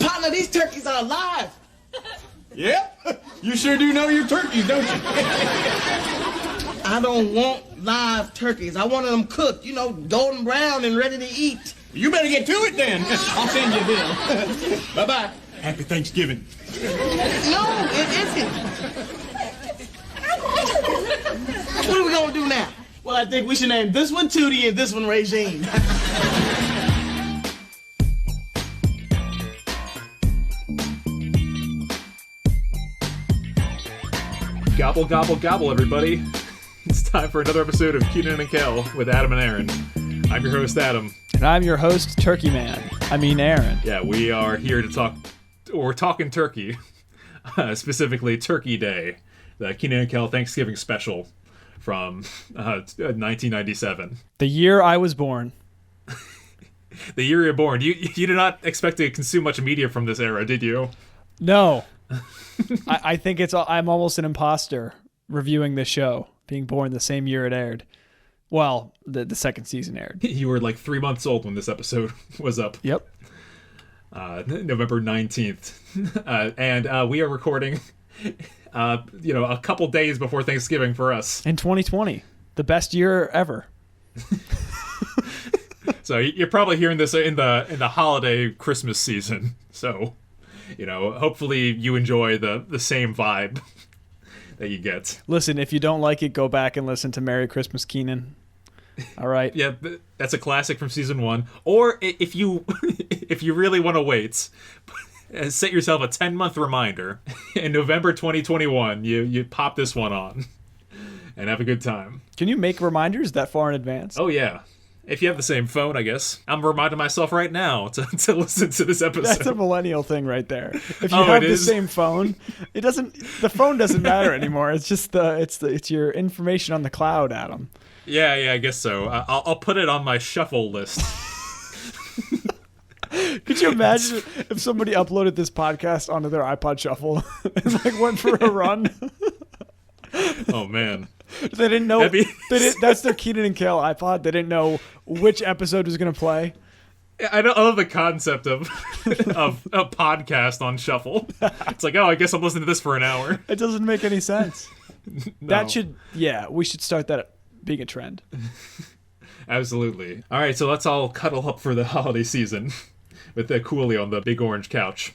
Partner, these turkeys are alive. Yeah? You sure do know your turkeys, don't you? I don't want live turkeys. I wanted them cooked, golden brown and ready to eat. You better get to it then. I'll send you a bill. Bye-bye. Happy Thanksgiving. No, it isn't. What are we gonna do now? Well, I think we should name this one Tootie and this one Regine. Gobble, gobble, gobble, everybody. It's time for another episode of Kenan Kel with Adam and Aaron. I'm your host, Adam. And I'm your host, Turkey Man. Aaron. Yeah, we are here to talk, we're talking turkey. Specifically, Turkey Day. The Kenan Kel Thanksgiving special from 1997. The year I was born. The year you're born. You did not expect to consume much media from this era, did you? No. I think I'm almost an imposter reviewing this show, being born the same year it aired. Well, the second season aired. You were like 3 months old when this episode was up. Yep. November 19th. And we are recording, a couple days before Thanksgiving for us. In 2020. The best year ever. So you're probably hearing this in the holiday Christmas season. So, hopefully you enjoy the same vibe that you get. Listen, if you don't like it, go back and listen to Merry Christmas, Kenan. All right. Yeah, that's a classic from season 1. Or if you really want to wait, set yourself a 10-month reminder. In November 2021, you pop this one on and have a good time. Can you make reminders that far in advance? Oh, yeah. If you have the same phone, I guess. I'm reminding myself right now to listen to this episode. That's a millennial thing right there. If you have the same phone, the phone doesn't matter anymore. It's just it's your information on the cloud, Adam. Yeah, I guess so. I'll put it on my shuffle list. Could you imagine if somebody uploaded this podcast onto their iPod Shuffle and went for a run? Oh man. They didn't know. That's their Kenan Kel iPod. They didn't know which episode was going to play. I love the concept of a podcast on shuffle. It's like, I guess I'm listening to this for an hour. It doesn't make any sense. No. We should start that being a trend. Absolutely. All right, so let's all cuddle up for the holiday season with Cooley on the big orange couch.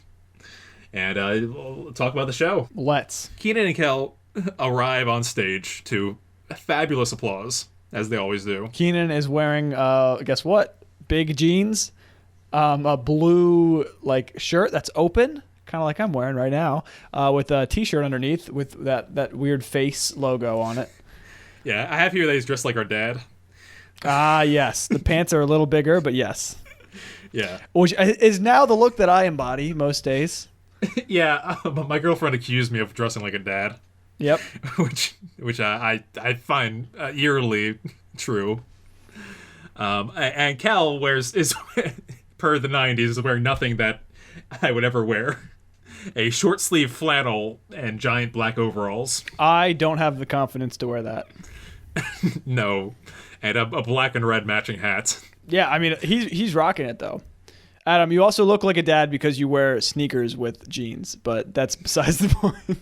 And we'll talk about the show. Let's. Kenan and Kel arrive on stage to fabulous applause, as they always do. Kenan is wearing, guess what? Big jeans, a blue shirt that's open, kind of like I'm wearing right now, with a t-shirt underneath with that weird face logo on it. Yeah, I have here that he's dressed like our dad. Ah, yes. The pants are a little bigger, but yes. Yeah. Which is now the look that I embody most days. Yeah, my girlfriend accused me of dressing like a dad. Yep. which I find eerily true. And Cal is per the 90s, is wearing nothing that I would ever wear. A short sleeve flannel and giant black overalls. I don't have the confidence to wear that. No. And a black and red matching hat. Yeah, I mean, he's rocking it, though. Adam, you also look like a dad because you wear sneakers with jeans, but that's besides the point.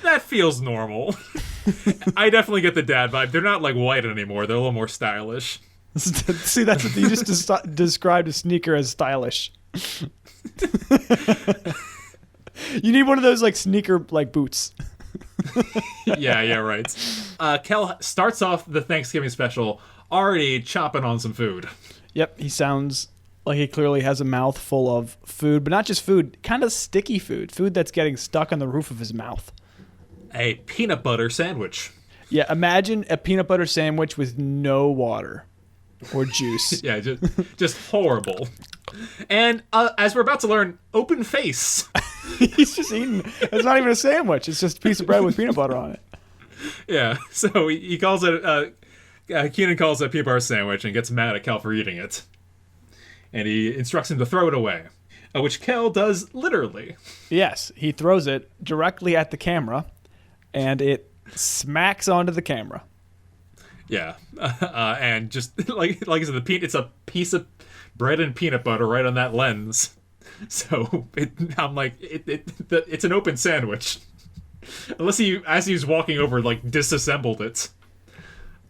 That feels normal. I definitely get the dad vibe. They're not white anymore. They're a little more stylish. See, that's what you just described a sneaker as stylish. You need one of those sneaker boots. Yeah, right. Kel starts off the Thanksgiving special already chopping on some food. Yep, he sounds like he clearly has a mouth full of food, but not just food, kind of sticky food that's getting stuck on the roof of his mouth. A peanut butter sandwich. Yeah, imagine a peanut butter sandwich with no water or juice. Yeah, just horrible. And as we're about to learn, open face. He's just eating. It's not even a sandwich. It's just a piece of bread with peanut butter on it. Yeah, so he calls it, Kenan calls it a peanut butter sandwich and gets mad at Kel for eating it. And he instructs him to throw it away, which Kel does literally. Yes, he throws it directly at the camera, and it smacks onto the camera. Yeah, and just like I said, it's a piece of bread and peanut butter right on that lens. So I'm like, it's an open sandwich. Unless he, as he was walking over, like, disassembled it.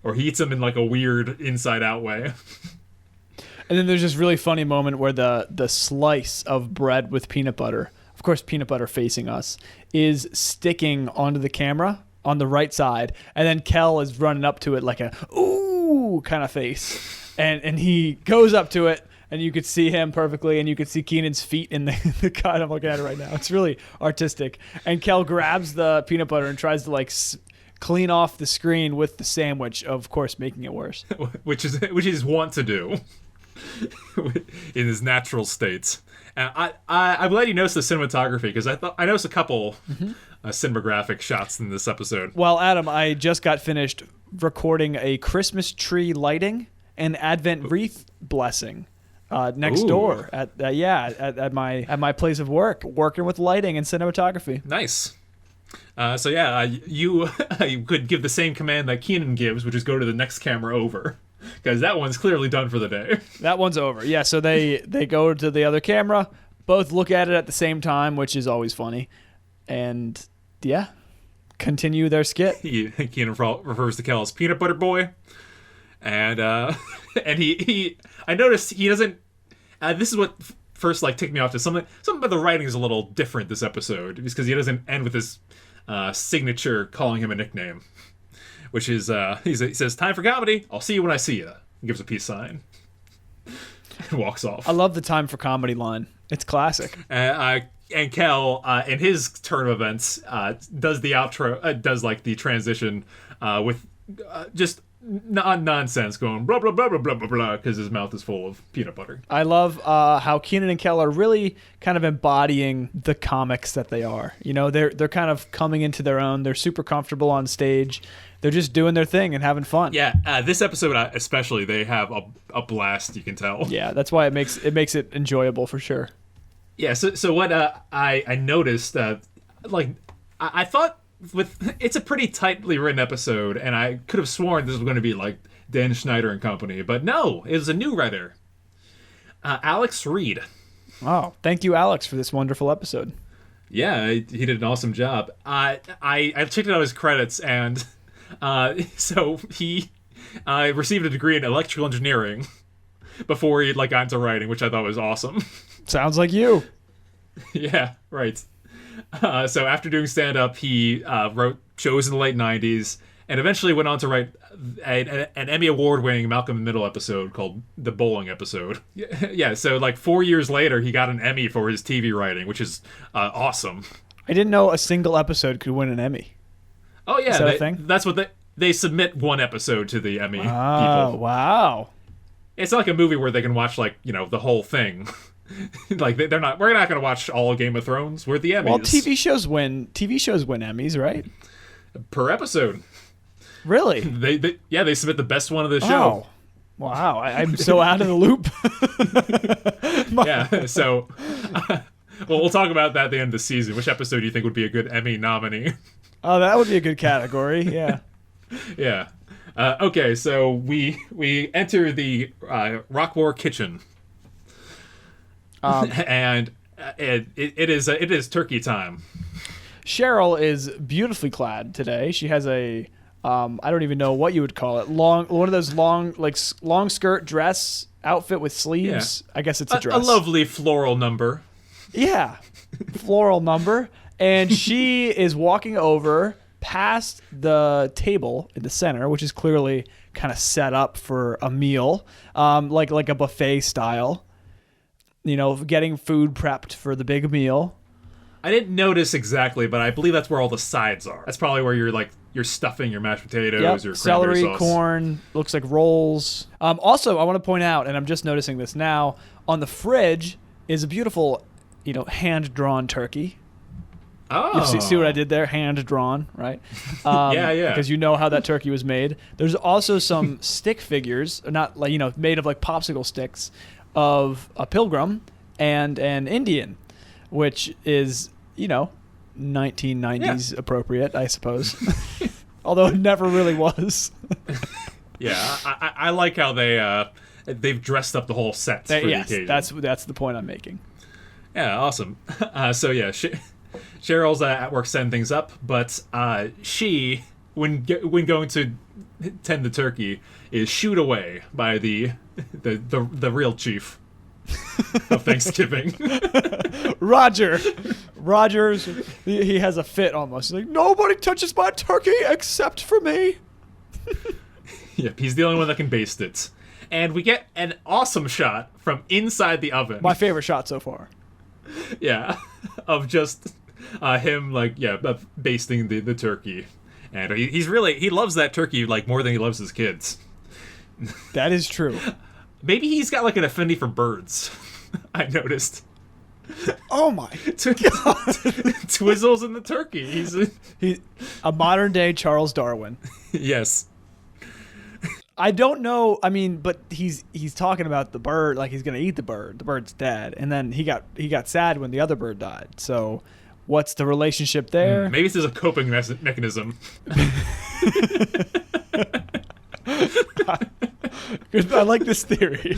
Or he eats them in, like, a weird inside-out way. And then there's this really funny moment where the slice of bread with peanut butter, of course peanut butter facing us, is sticking onto the camera on the right side. And then Kel is running up to it like a, ooh, kind of face. And he goes up to it, and you could see him perfectly, and you could see Kenan's feet in the cut. I'm looking at it right now. It's really artistic. And Kel grabs the peanut butter and tries to like clean off the screen with the sandwich, of course, making it worse. which is wont to do in his natural states. And I'm glad you noticed the cinematography, because I noticed a couple cinematographic shots in this episode. Well, Adam, I just got finished recording a Christmas tree lighting and Advent wreath blessing. Next door at my place of work, working with lighting and cinematography. Nice. So yeah, you could give the same command that Kenan gives, which is go to the next camera over, because that one's clearly done for the day. That one's over. Yeah. So they go to the other camera, both look at it at the same time, which is always funny, and yeah, continue their skit. Kenan refers to Kel as Peanut Butter Boy, and and he I noticed he doesn't. This is what first like ticked me off to something about the writing is a little different this episode, because he doesn't end with his signature calling him a nickname, which is he says, "Time for comedy. I'll see you when I see you." He gives a peace sign and walks off. I love the time for comedy line. It's classic. And Kel, in his turn of events, does the outro, does like the transition with just nonsense, going blah blah blah blah blah blah blah, because his mouth is full of peanut butter. I love how Kenan and Kel are really kind of embodying the comics that they are. You know, they're kind of coming into their own. They're super comfortable on stage. They're just doing their thing and having fun. Yeah, this episode especially, they have a blast. You can tell. Yeah, that's why it makes it enjoyable for sure. Yeah. So what I noticed, like I thought. It's a pretty tightly written episode, and I could have sworn this was going to be like Dan Schneider and company, but no, it was a new writer, Alex Reed. Oh, thank you, Alex, for this wonderful episode. Yeah, he did an awesome job. I checked out his credits, and so he received a degree in electrical engineering before he got into writing, which I thought was awesome. Sounds like you. Yeah, right. So after doing stand-up, he wrote shows in the late 90s, and eventually went on to write an Emmy Award-winning Malcolm in the Middle episode called The Bowling Episode. Yeah, so 4 years later, he got an Emmy for his TV writing, which is awesome. I didn't know a single episode could win an Emmy. Oh, yeah. Is that a thing? That's what they submit one episode to the Emmy people. Wow. It's not like a movie where they can watch, the whole thing. We're not going to watch all Game of Thrones. We're the Emmys. Well, TV shows win Emmys, right? Per episode. Really? They submit the best one of the show. Oh. Wow, I'm so out of the loop. Yeah, so well, we'll talk about that at the end of the season. Which episode do you think would be a good Emmy nominee? Oh, that would be a good category. Yeah. Yeah. Okay, so we enter the Rockmore kitchen. And it is turkey time. Cheryl is beautifully clad today. She has a I don't even know what you would call it. One of those long skirt dress outfit with sleeves. Yeah. I guess it's a dress. A lovely floral number. Yeah, floral number. And she is walking over past the table in the center, which is clearly kind of set up for a meal, like a buffet style. You know, getting food prepped for the big meal. I didn't notice exactly, but I believe that's where all the sides are. That's probably where you're stuffing your mashed potatoes, your celery, sauce. corn, looks like rolls. Also, I want to point out, and I'm just noticing this now, on the fridge is a beautiful, hand-drawn turkey. Oh. You see what I did there? Hand-drawn, right? Yeah. Because you know how that turkey was made. There's also some stick figures, not made of popsicle sticks, of a pilgrim and an Indian, which is, 1990s appropriate, I suppose. Although it never really was. Yeah, I like how they've dressed up the whole set for the occasion. That's the point I'm making. Yeah, awesome. So yeah, Cheryl's at work setting things up, but she, when going to tend the turkey, is shooed away by the real chief of Thanksgiving. Rogers, he has a fit almost. He's like, nobody touches my turkey except for me. Yep, he's the only one that can baste it. And we get an awesome shot from inside the oven. My favorite shot so far. Yeah, of just him basting the turkey, and he loves that turkey like more than he loves his kids. That is true. Maybe he's got like an affinity for birds. I noticed. Oh my Twizzles in the turkey. He's a modern day Charles Darwin. Yes. I don't know. I mean, but he's talking about the bird, like he's gonna eat the bird. The bird's dead, and then he got sad when the other bird died. So, what's the relationship there? Maybe this is a coping mechanism. I like this theory.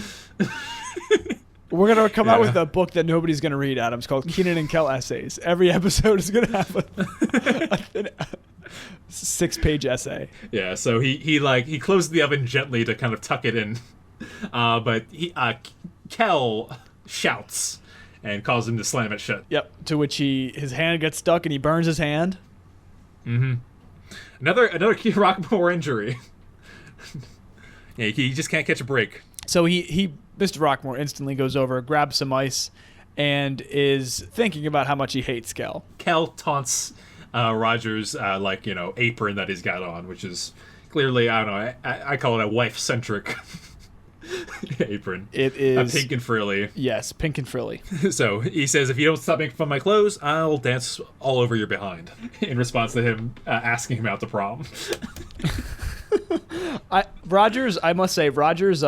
We're gonna come out with a book that nobody's gonna read, Adam. It's called Kenan Kel Essays. Every episode is gonna have a 6-page essay. Yeah, so he closed the oven gently to kind of tuck it in, but Kel shouts and calls him to slam it shut. Yep. To which his hand gets stuck and he burns his hand. Mm-hmm. Another key Rockmore injury. Yeah, he just can't catch a break. So Mr. Rockmore instantly goes over, grabs some ice, and is thinking about how much he hates Kel. Kel taunts Roger's apron that he's got on, which is clearly, I don't know, I call it a wife-centric apron. It is pink and frilly. Yes, pink and frilly. So he says, if you don't stop making fun of my clothes, I'll dance all over your behind. In response to him asking him out to prom. I must say, Roger's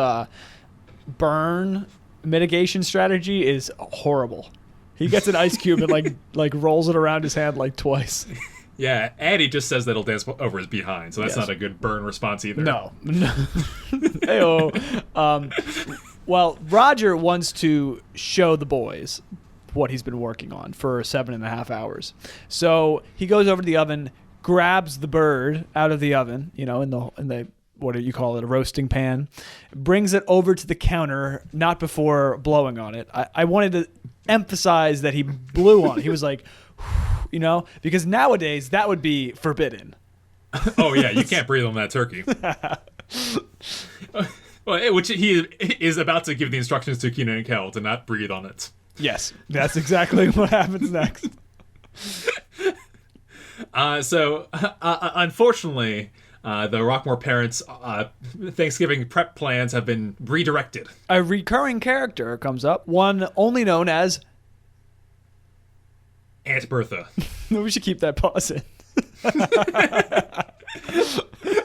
burn mitigation strategy is horrible. He gets an ice cube and like rolls it around his hand like twice. Yeah, and he just says that he'll dance over his behind, so that's not a good burn response either. No. Hey-oh. Well, Roger wants to show the boys what he's been working on for 7.5 hours. So he goes over to the oven, grabs the bird out of the oven, in the what do you call it, a roasting pan, brings it over to the counter, not before blowing on it. I wanted to emphasize that he blew on it. He was like, because nowadays that would be forbidden. Oh yeah, you can't breathe on that turkey. Well, which he is about to give the instructions to Kenan Kel to not breathe on it. Yes, that's exactly what happens next. Unfortunately, the Rockmore parents' Thanksgiving prep plans have been redirected. A recurring character comes up, one only known as Aunt Bertha. We should keep that pause in.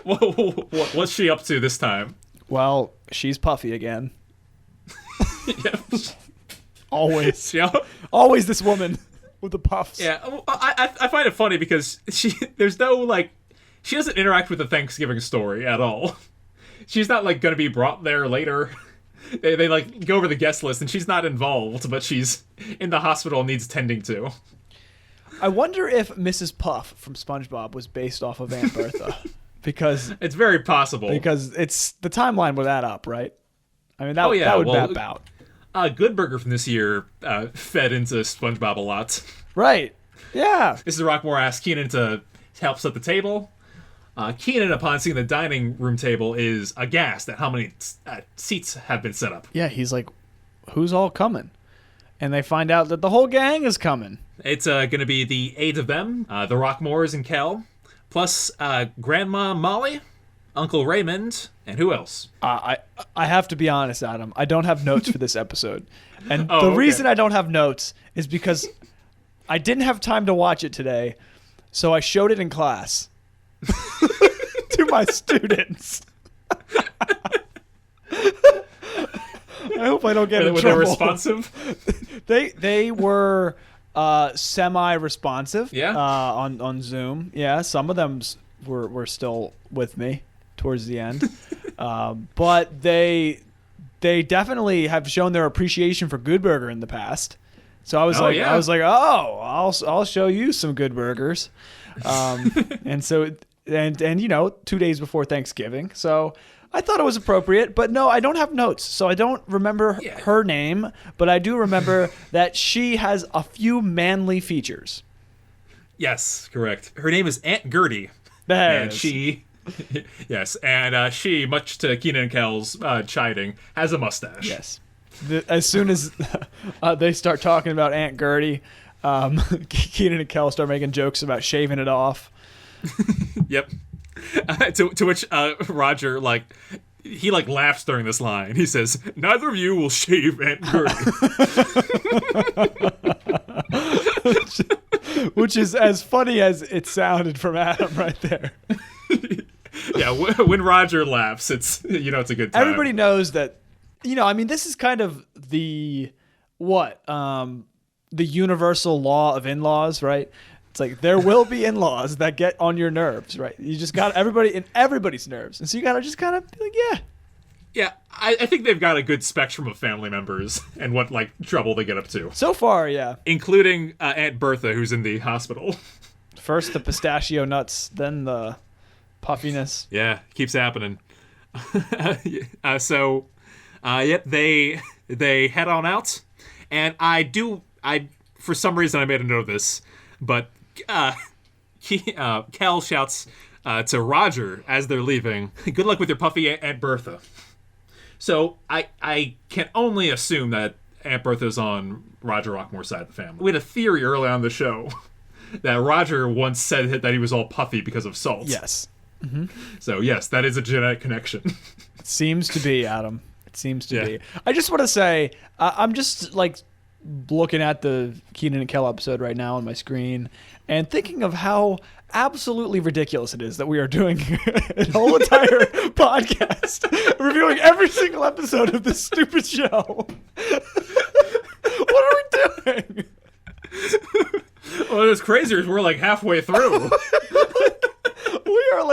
What's she up to this time? Well, she's puffy again. Yeah. Always. Always this woman with the puffs. Yeah, I find it funny because she doesn't interact with the Thanksgiving story at all. She's not going to be brought there later. They go over the guest list and she's not involved, but she's in the hospital and needs tending to. I wonder if Mrs. Puff from SpongeBob was based off of Aunt Bertha. Because it's very possible. Because it's the timeline would add up, right? I mean, that would map out. Good Burger from this year fed into SpongeBob a lot. Right. Yeah. Mrs. Rockmore asks Kenan to help set the table. Kenan, upon seeing the dining room table, is aghast at how many seats have been set up. Yeah, he's like, who's all coming? And they find out that the whole gang is coming. It's going to be the 8 of them, the Rockmores and Kel, plus Grandma Molly, Uncle Raymond, and who else? I have to be honest, Adam. I don't have notes for this episode. And the reason I don't have notes is because I didn't have time to watch it today, so I showed it in class to my students. I hope I don't get in trouble. Were they responsive? They were semi-responsive. Yeah. On Zoom. Yeah, some of them were still with me towards the end, but they definitely have shown their appreciation for Good Burger in the past. So I was like, yeah. I'll show you some good burgers. And so, and 2 days before Thanksgiving. So I thought it was appropriate, but no, I don't have notes. So I don't remember her name, but I do remember that she has a few manly features. Yes, correct. Her name is Aunt Gertie. And she, yes, and she, much to Kenan Kel's chiding, has a mustache. Yes. As soon as they start talking about Aunt Gertie, Kenan and Kel start making jokes about shaving it off. Yep. To which Roger he laughs during this line. He says, "Neither of you will shave Aunt Gertie." Which is as funny as it sounded from Adam right there. Yeah, when Roger laughs, it's it's a good time. Everybody knows that. This is kind of the universal law of in-laws, right? It's like there will be in-laws that get on your nerves, right? You just got everybody's nerves, and so you gotta just kind of be like, yeah. Yeah, I think they've got a good spectrum of family members and what trouble they get up to. So far, yeah. Including Aunt Bertha, who's in the hospital. First the pistachio nuts, then the puffiness. Yeah, keeps happening. Yep, they head on out, and I for some reason I made a note of this, but Kel shouts to Roger as they're leaving, "Good luck with your puffy Aunt Bertha." So I can only assume that Aunt Bertha's on Roger Rockmore's side of the family. We had a theory early on the show that Roger once said that he was all puffy because of salt. Yes. Mm-hmm. So yes, that is a genetic connection. It seems to be, Adam. It seems to be. I just want to say, I'm just looking at the Kenan and Kel episode right now on my screen and thinking of how absolutely ridiculous it is that we are doing a whole entire podcast reviewing every single episode of this stupid show. What are we doing? Well, it's crazier. We're halfway through. We are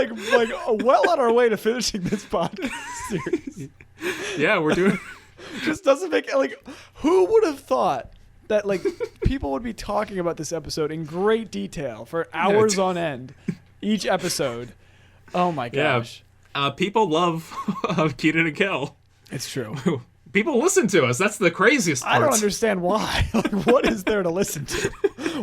well on our way to finishing this podcast series. Yeah, we're doing. Just doesn't make who would have thought that people would be talking about this episode in great detail for hours on end, each episode. Oh my gosh. Yeah. People love Kenan and Kel. It's true. People listen to us. That's the craziest part. I don't understand why. What is there to listen to?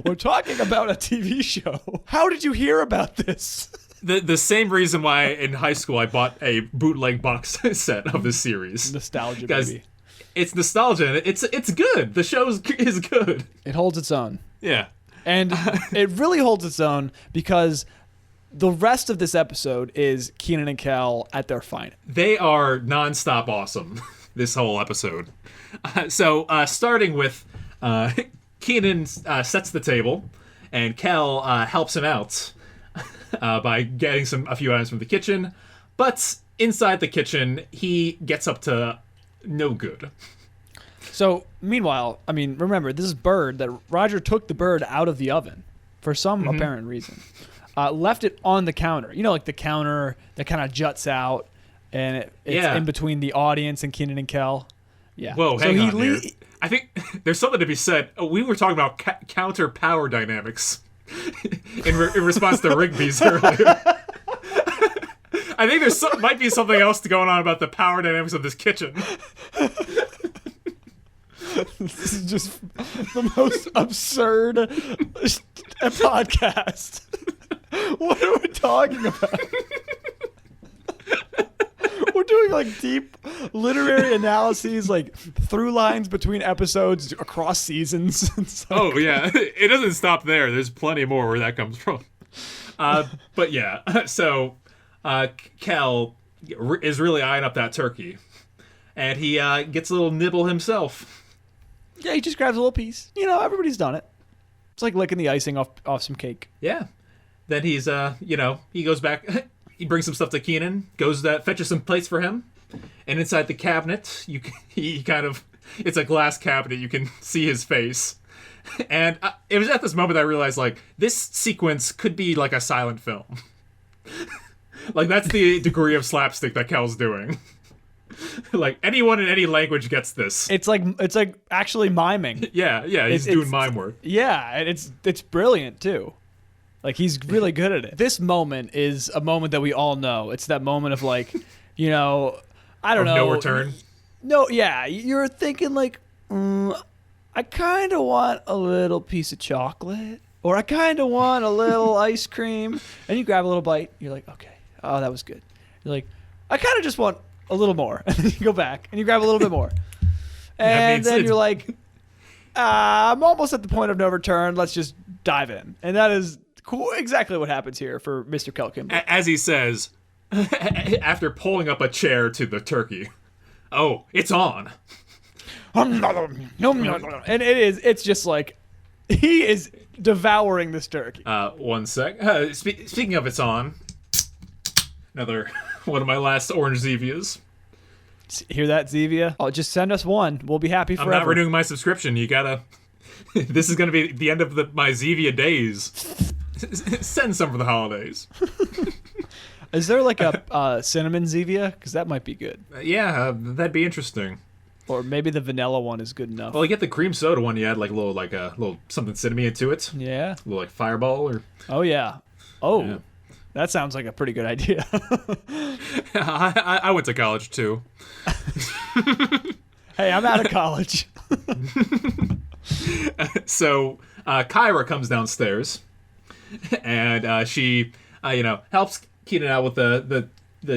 We're talking about a TV show. How did you hear about this? The same reason why in high school I bought a bootleg box set of this series. Nostalgia, baby. It's nostalgia. It's good. The show is good. It holds its own. Yeah. And it really holds its own because the rest of this episode is Kenan and Kel at their finest. They are nonstop awesome, this whole episode. So starting with Kenan sets the table, and Kel helps him out by getting a few items from the kitchen. But inside the kitchen, he gets up to no good. So, meanwhile, remember, this is bird that Roger took the bird out of the oven for some apparent reason. Left it on the counter. The counter that kind of juts out, and it's in between the audience and Kenan and Kel. Yeah. Whoa, hang on here. I think there's something to be said. We were talking about counter power dynamics in response to Rigby's earlier. I think might be something else going on about the power dynamics of this kitchen. This is just the most absurd podcast. What are we talking about? We're doing deep literary analyses, through lines between episodes across seasons. Oh yeah, it doesn't stop there. There's plenty more where that comes from. But yeah, so Kel is really eyeing up that turkey, and he gets a little nibble himself. Yeah, he just grabs a little piece. Everybody's done it. It's like licking the icing off some cake. Yeah. Then he's he goes back. He brings some stuff to Kenan. Fetches some plates for him, and inside the cabinet, it's a glass cabinet. You can see his face. And it was at this moment I realized, this sequence could be a silent film. That's the degree of slapstick that Kel's doing. Like anyone in any language gets this. It's like actually miming. Yeah, he's doing mime work. Yeah, and it's brilliant too. Like he's really good at it. This moment is a moment that we all know. It's that moment of like, you know, I don't know. No return. No, yeah, you're thinking like, I kind of want a little piece of chocolate, or I kind of want a little ice cream, and you grab a little bite. You're like, okay, oh, that was good. You're like, I kind of just want a little more, and then you go back and you grab a little bit more, and then you're like, I'm almost at the point of no return. Let's just dive in, and that is cool. Exactly what happens here for Mr. Kelkin. As he says, after pulling up a chair to the turkey, oh, it's on. And it's just like he is devouring this turkey. 1 sec. Speaking of it's on, another one of my last orange Zevias. Hear that, Zevia? Oh, just send us one. We'll be happy forever. I'm not renewing my subscription. You gotta. This is gonna be the end of my Zevia days. Send some for the holidays. Is there like a cinnamon Zevia? Because that might be good. That'd be interesting. Or maybe the vanilla one is good enough. Well, you get the cream soda one. You add like a little something cinnamon to it. Yeah. A little like Fireball or. Oh yeah. Oh, yeah. That sounds like a pretty good idea. I went to college too. Hey, I'm out of college. So Kyra comes downstairs, and she helps Kenan out with the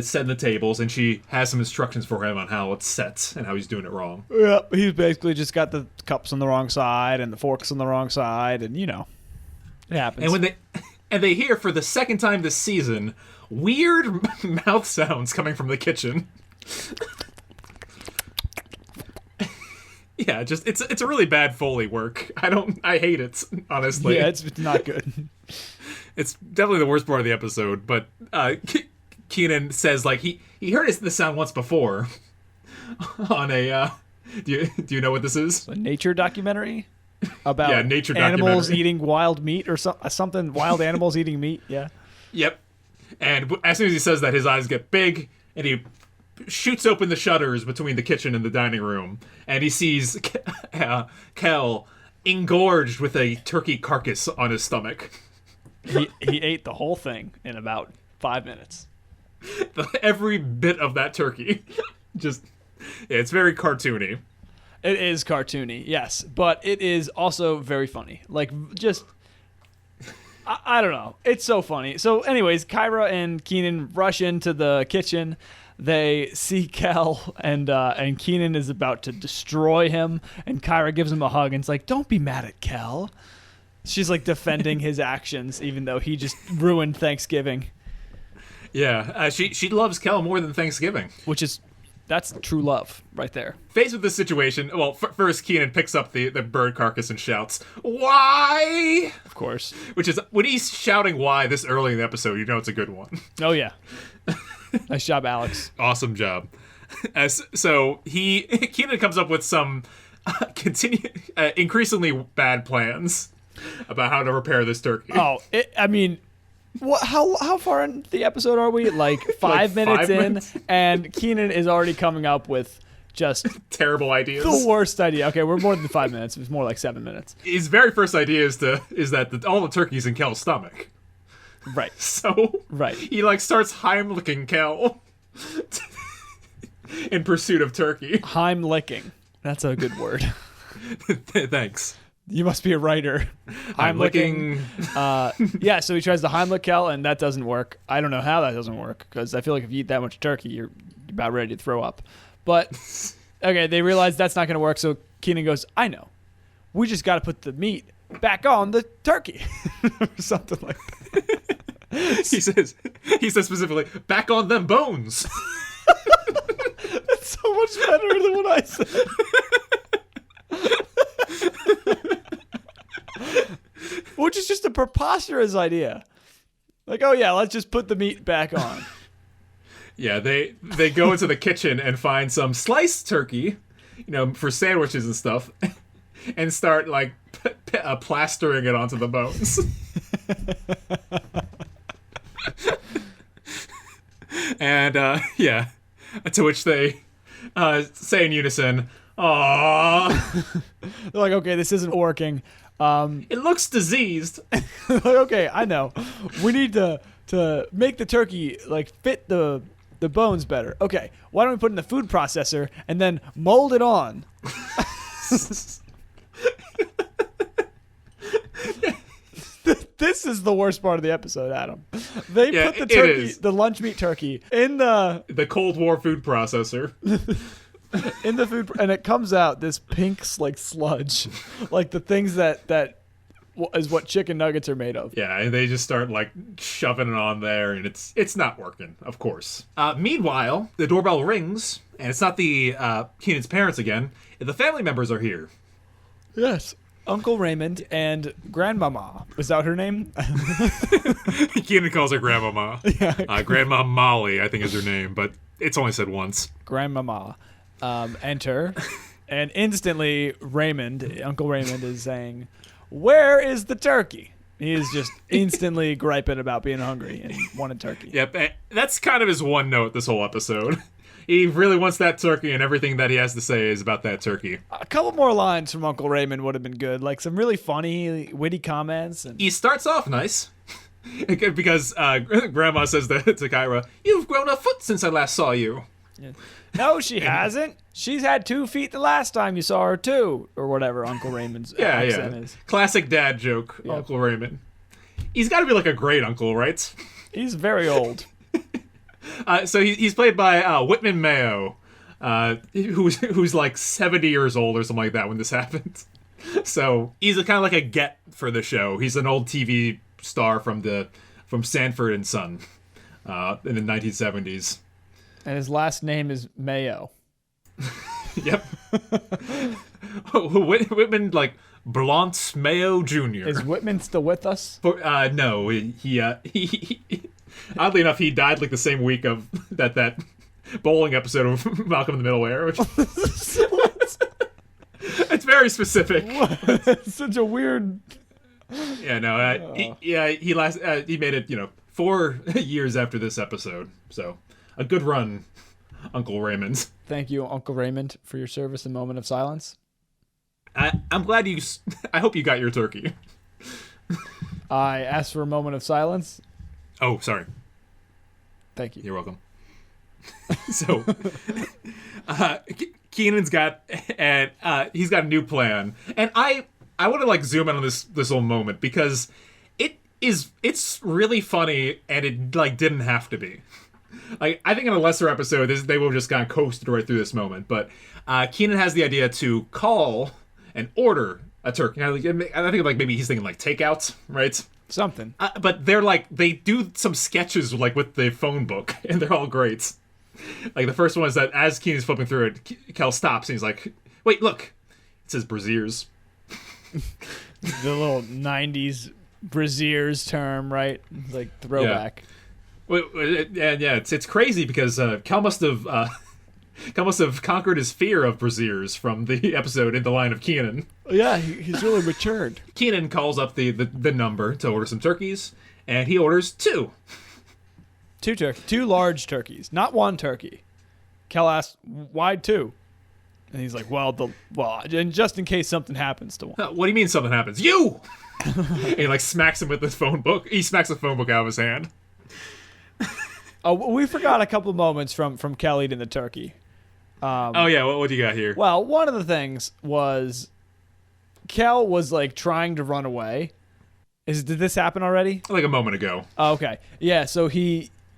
setting the tables, and she has some instructions for him on how it's set and how he's doing it wrong. Yeah, he's basically just got the cups on the wrong side and the forks on the wrong side, and it happens. And they hear for the second time this season weird mouth sounds coming from the kitchen. Yeah, just it's a really bad Foley work. I hate it, honestly. Yeah, it's not good. It's definitely the worst part of the episode, but Kenan says like he heard the sound once before on a do you know what this is? A nature documentary about nature animals documentary. eating wild meat or something. Wild animals eating meat. Yeah. Yep. And as soon as he says that, his eyes get big, and he shoots open the shutters between the kitchen and the dining room, and he sees Kel engorged with a turkey carcass on his stomach. He ate the whole thing in about 5 minutes. Every bit of that turkey. It's very cartoony. It is cartoony, yes, but it is also very funny. Like, just, I don't know. It's so funny. So anyways, Kyra and Kenan rush into the kitchen. They see Kel, and Kenan is about to destroy him, and Kyra gives him a hug, and it's like, don't be mad at Kel. She's like defending his actions, even though he just ruined Thanksgiving. Yeah, she loves Kel more than Thanksgiving. That's true love right there. Faced with this situation, well, first Kenan picks up the bird carcass and shouts, "Why?" Of course. Which is, when he's shouting "why" this early in the episode, you know it's a good one. Oh, yeah. Nice job, Alex. Awesome job. So Kenan comes up with some increasingly bad plans about how to repair this turkey. Oh, what? How far in the episode are we? Like 5 minutes in, and Kenan is already coming up with just terrible ideas. The worst idea. Okay, we're more than 5 minutes. It's more like 7 minutes. His very first idea is that all the turkey's in Kel's stomach. Right. So he starts Heimlicking Kel in pursuit of turkey. Heimlicking. That's a good word. Thanks. You must be a writer. Heimlicking. Yeah, so he tries to Heimlich Kel, and that doesn't work. I don't know how that doesn't work, because I feel like if you eat that much turkey, you're about ready to throw up. But, okay, they realize that's not going to work, so Kenan goes, I know. We just got to put the meat back on the turkey. Or something like that. He says specifically, back on them bones. That's so much better than what I said. Which is just a preposterous idea. Like, oh yeah, let's just put the meat back on. Yeah, they go into the kitchen and find some sliced turkey, for sandwiches and stuff, and start like plastering it onto the bones. And to which they say in unison, "Aww, They're like, okay, this isn't working. it looks diseased." Like, okay, I know. We need to make the turkey like fit the bones better. Okay, why don't we put it in the food processor and then mold it on? This is the worst part of the episode, Adam. They Yeah, put the it turkey, is. the lunch meat turkey, in the Cold War food processor. food, and it comes out this pink like sludge, like the things that is what chicken nuggets are made of. Yeah, and they just start like shoving it on there, and it's not working, of course. Meanwhile, the doorbell rings, and it's not the Kenan's parents again. The family members are here. Yes. Uncle Raymond and Grandmama. Was that her name? Kenan calls her Grandmama. Grandma Molly, I think is her name, but it's only said once. Grandmama. Enter. And instantly, Uncle Raymond is saying, "Where is the turkey?" He is just instantly griping about being hungry and wanting turkey. Yep, that's kind of his one note this whole episode. He really wants that turkey, and everything that he has to say is about that turkey. A couple more lines from Uncle Raymond would have been good, like some really funny, witty comments. And He starts off nice, because Grandma says to Kyra, "You've grown a foot since I last saw you." no, she hasn't. She's had 2 feet the last time you saw her too, or whatever Uncle Raymond's accent is. Classic dad joke, Yep. Uncle Raymond. He's got to be like a great uncle, right? He's very old. So he's played by Whitman Mayo, who's like 70 years old or something like that when this happens. So he's kind of like a get for the show. He's an old TV star from Sanford and Son in the 1970s. And his last name is Mayo. Yep. Whitman, like Blount Mayo Jr. Is Whitman still with us? No, he oddly enough, he died like the same week of that bowling episode of Malcolm in the Middle Air. Which it's very specific. It's such a weird. Yeah, no, he made it, 4 years after this episode. So a good run, Uncle Raymond. Thank you, Uncle Raymond, for your service. A moment of silence. I'm glad I hope you got your turkey. I asked for a moment of silence. Oh, sorry. Thank you. You're welcome. So, Kenan's got he's got a new plan, and I want to like zoom in on this whole moment because it's really funny, and it like didn't have to be. Like I think in a lesser episode, they will just kind of coasted right through this moment, but Kenan has the idea to call and order a turkey. I think like maybe he's thinking like takeouts, right? Something. But they do some sketches like with the phone book, and they're all great. Like the first one is that as Kenan's flipping through it, Kel stops and he's like, "Wait, look, it says Braziers." The little '90s Braziers term, right? Like throwback. Yeah. It's crazy because Kel must have conquered his fear of Braziers from the episode In the Line of Kenan. Yeah, he's really matured. Kenan calls up the number to order some turkeys, and he orders 2. 2 large turkeys, not 1 turkey. Kel asks, "Why 2?" And he's like, "Well, and just in case something happens to one." What do you mean something happens? You! And he like smacks him with his phone book. He smacks the phone book out of his hand. Oh, we forgot a couple moments from Kel eating the turkey. Oh yeah, what do you got here? Well, one of the things was Kel was like trying to run away. Did this happen already? Like a moment ago. Oh, okay. Yeah, so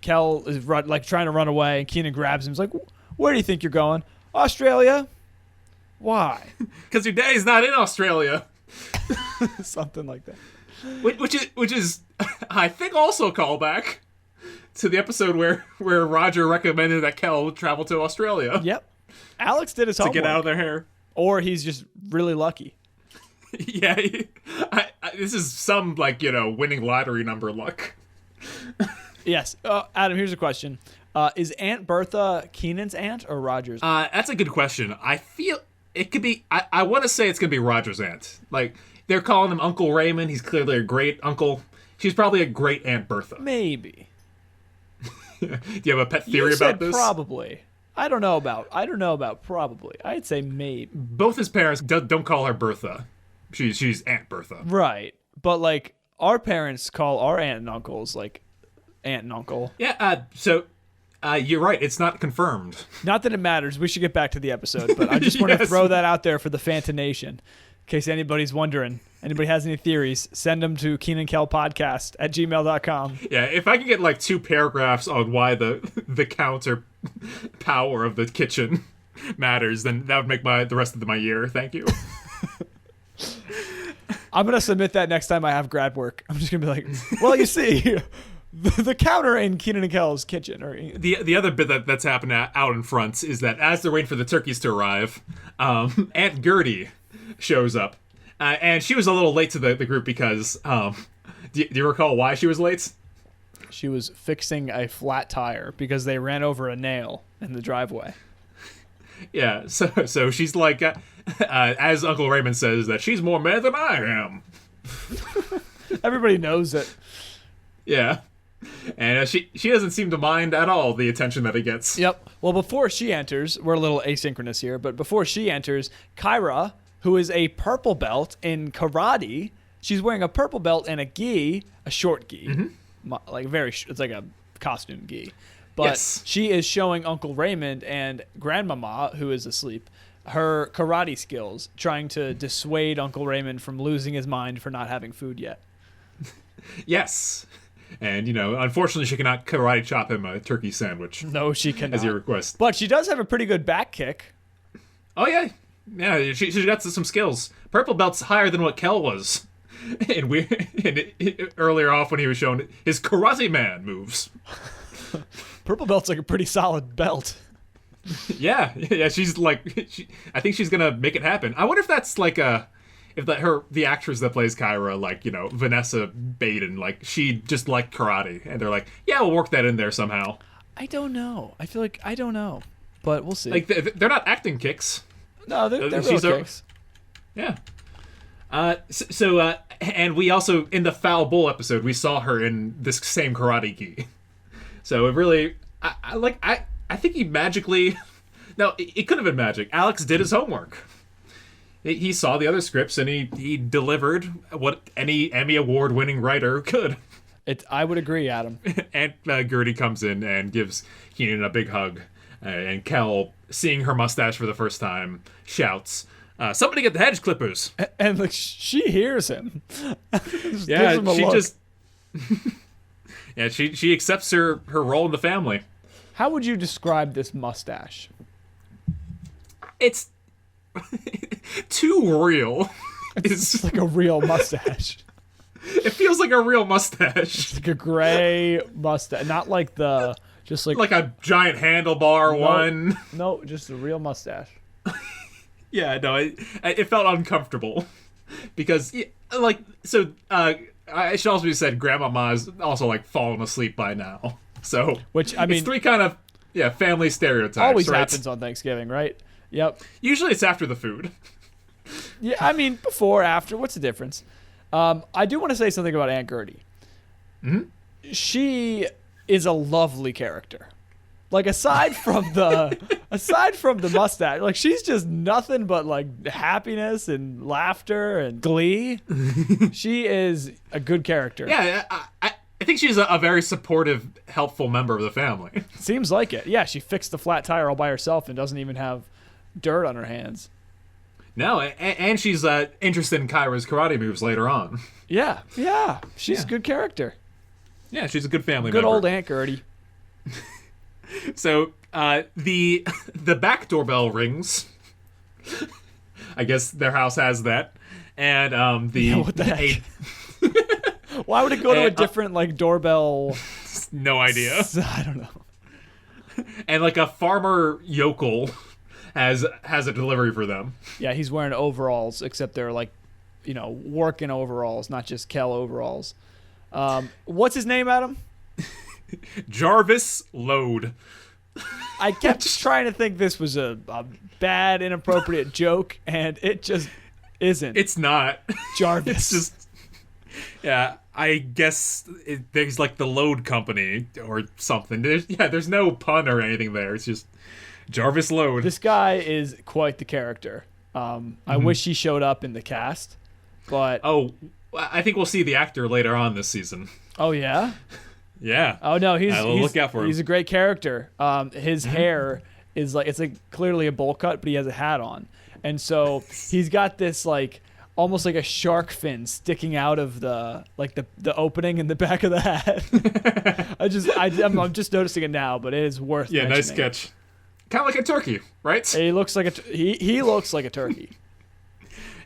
Kel is trying to run away, and Kenan grabs him. He's like, "Where do you think you're going?" "Australia." "Why?" Because your daddy's not in Australia. Something like that. Which is I think also a callback to the episode where Roger recommended that Kel travel to Australia. Yep. Alex did his to homework. get out of their hair. Or he's just really lucky. Yeah, this is some winning lottery number luck. Yes. Adam, here's a question. Is Aunt Bertha Kenan's aunt or Roger's? That's a good question. I feel it could be. I want to say it's gonna be Roger's aunt. Like they're calling him Uncle Raymond. He's clearly a great uncle. She's probably a great Aunt Bertha. Maybe. Do you have a pet theory about this? Probably. I don't know about probably. I'd say maybe. Both his parents don't call her Bertha. She's Aunt Bertha. Right. But like our parents call our aunt and uncles like aunt and uncle. Yeah, so you're right. It's not confirmed. Not that it matters. We should get back to the episode, but I just want to Yes. throw that out there for the Fanta Nation. In case anybody's wondering. Anybody has any theories, send them to KenanKelPodcast@gmail.com. Yeah, if I can get like 2 paragraphs on why the counter power of the kitchen matters, then that would make the rest of my year. Thank you. I'm going to submit that next time I have grad work. I'm just going to be like, well, you see, the counter in Kenan and Kel's kitchen. Or The other bit that's happened out in front is that as they're waiting for the turkeys to arrive, Aunt Gertie shows up. And she was a little late to the group because, do you recall why she was late? She was fixing a flat tire because they ran over a nail in the driveway. Yeah, so she's like, as Uncle Raymond says, that she's more mad than I am. Everybody knows it. Yeah. And she doesn't seem to mind at all the attention that it gets. Yep. Well, before she enters, we're a little asynchronous here, but before she enters, Kyra, who is a purple belt in karate, she's wearing a purple belt and a gi, a short gi. Like it's like a costume gi. But Yes. she is showing Uncle Raymond and Grandmama, who is asleep, her karate skills, trying to dissuade Uncle Raymond from losing his mind for not having food yet. Yes. And, unfortunately she cannot karate chop him a turkey sandwich. No, she cannot. As your request. But she does have a pretty good back kick. Oh, yeah. Yeah, she's got some skills. Purple belt's higher than what Kel was. And earlier off when he was shown his Karate Man moves. Purple belt's like a pretty solid belt. Yeah, she's like, I think she's gonna make it happen. I wonder if that's like the actress that plays Kyra, like, Vanessa Baden, like, she just liked karate. And they're like, yeah, we'll work that in there somehow. I don't know. I feel like I don't know. But we'll see. Like, they're not acting kicks. No, they're real She's kicks. Yeah. And we also, in the Foul Bull episode, we saw her in this same karate gi. So it really, I think he magically, no, it could have been magic. Alex did his homework. He saw the other scripts and he delivered what any Emmy Award-winning writer could. I would agree, Adam. Aunt Gertie comes in and gives Kenan a big hug. And Kel, seeing her mustache for the first time, shouts, somebody get the hedge clippers. And like she hears him. Yeah, gives him a she look. just... yeah, she accepts her role in the family. How would you describe this mustache? It's too real. It's like a real mustache. It feels like a real mustache. Like a gray mustache. Not like just like a giant handlebar one. No, just a real mustache. Yeah, no, it felt uncomfortable. Because, I should also be said, Grandmama's also, like, fallen asleep by now. So, Which, I mean... it's 3 kind of, family stereotypes, always right? happens on Thanksgiving, right? Yep. Usually it's after the food. Yeah, I mean, before, after, what's the difference? I do want to say something about Aunt Gertie. Mm-hmm. She is a lovely character. Like, aside from the mustache, like, she's just nothing but, like, happiness and laughter and glee. She is a good character. Yeah, I think she's a very supportive, helpful member of the family. Seems like it. Yeah, she fixed the flat tire all by herself and doesn't even have dirt on her hands. No, and she's interested in Kyra's karate moves later on. Yeah. She's a good character. Yeah, she's a good family Good member. old Aunt Gertie. So, the back doorbell rings. I guess their house has that. And What the heck? Why would it go to a different, like, doorbell? No idea. I don't know. And, like, a farmer yokel has a delivery for them. Yeah, he's wearing overalls, except they're, like, working overalls, not just Kel overalls. What's his name, Adam? Jarvis Load. I kept trying to think this was a bad, inappropriate joke, and it just isn't. It's not. Jarvis. It's just... Yeah, I guess there's like the load company or something. There's no pun or anything there. It's just Jarvis Load. This guy is quite the character. I wish he showed up in the cast, but Oh, I think we'll see the actor later on this season. oh yeah. Yeah. Oh no, he's look out for him. He's a great character. His hair is like it's like clearly a bowl cut, but he has a hat on, and so he's got this like almost like a shark fin sticking out of the opening in the back of the hat. I'm just noticing it now, but it is worth. Yeah, nice mentioning. sketch. Kind of like a turkey, right? He looks like he looks like a turkey.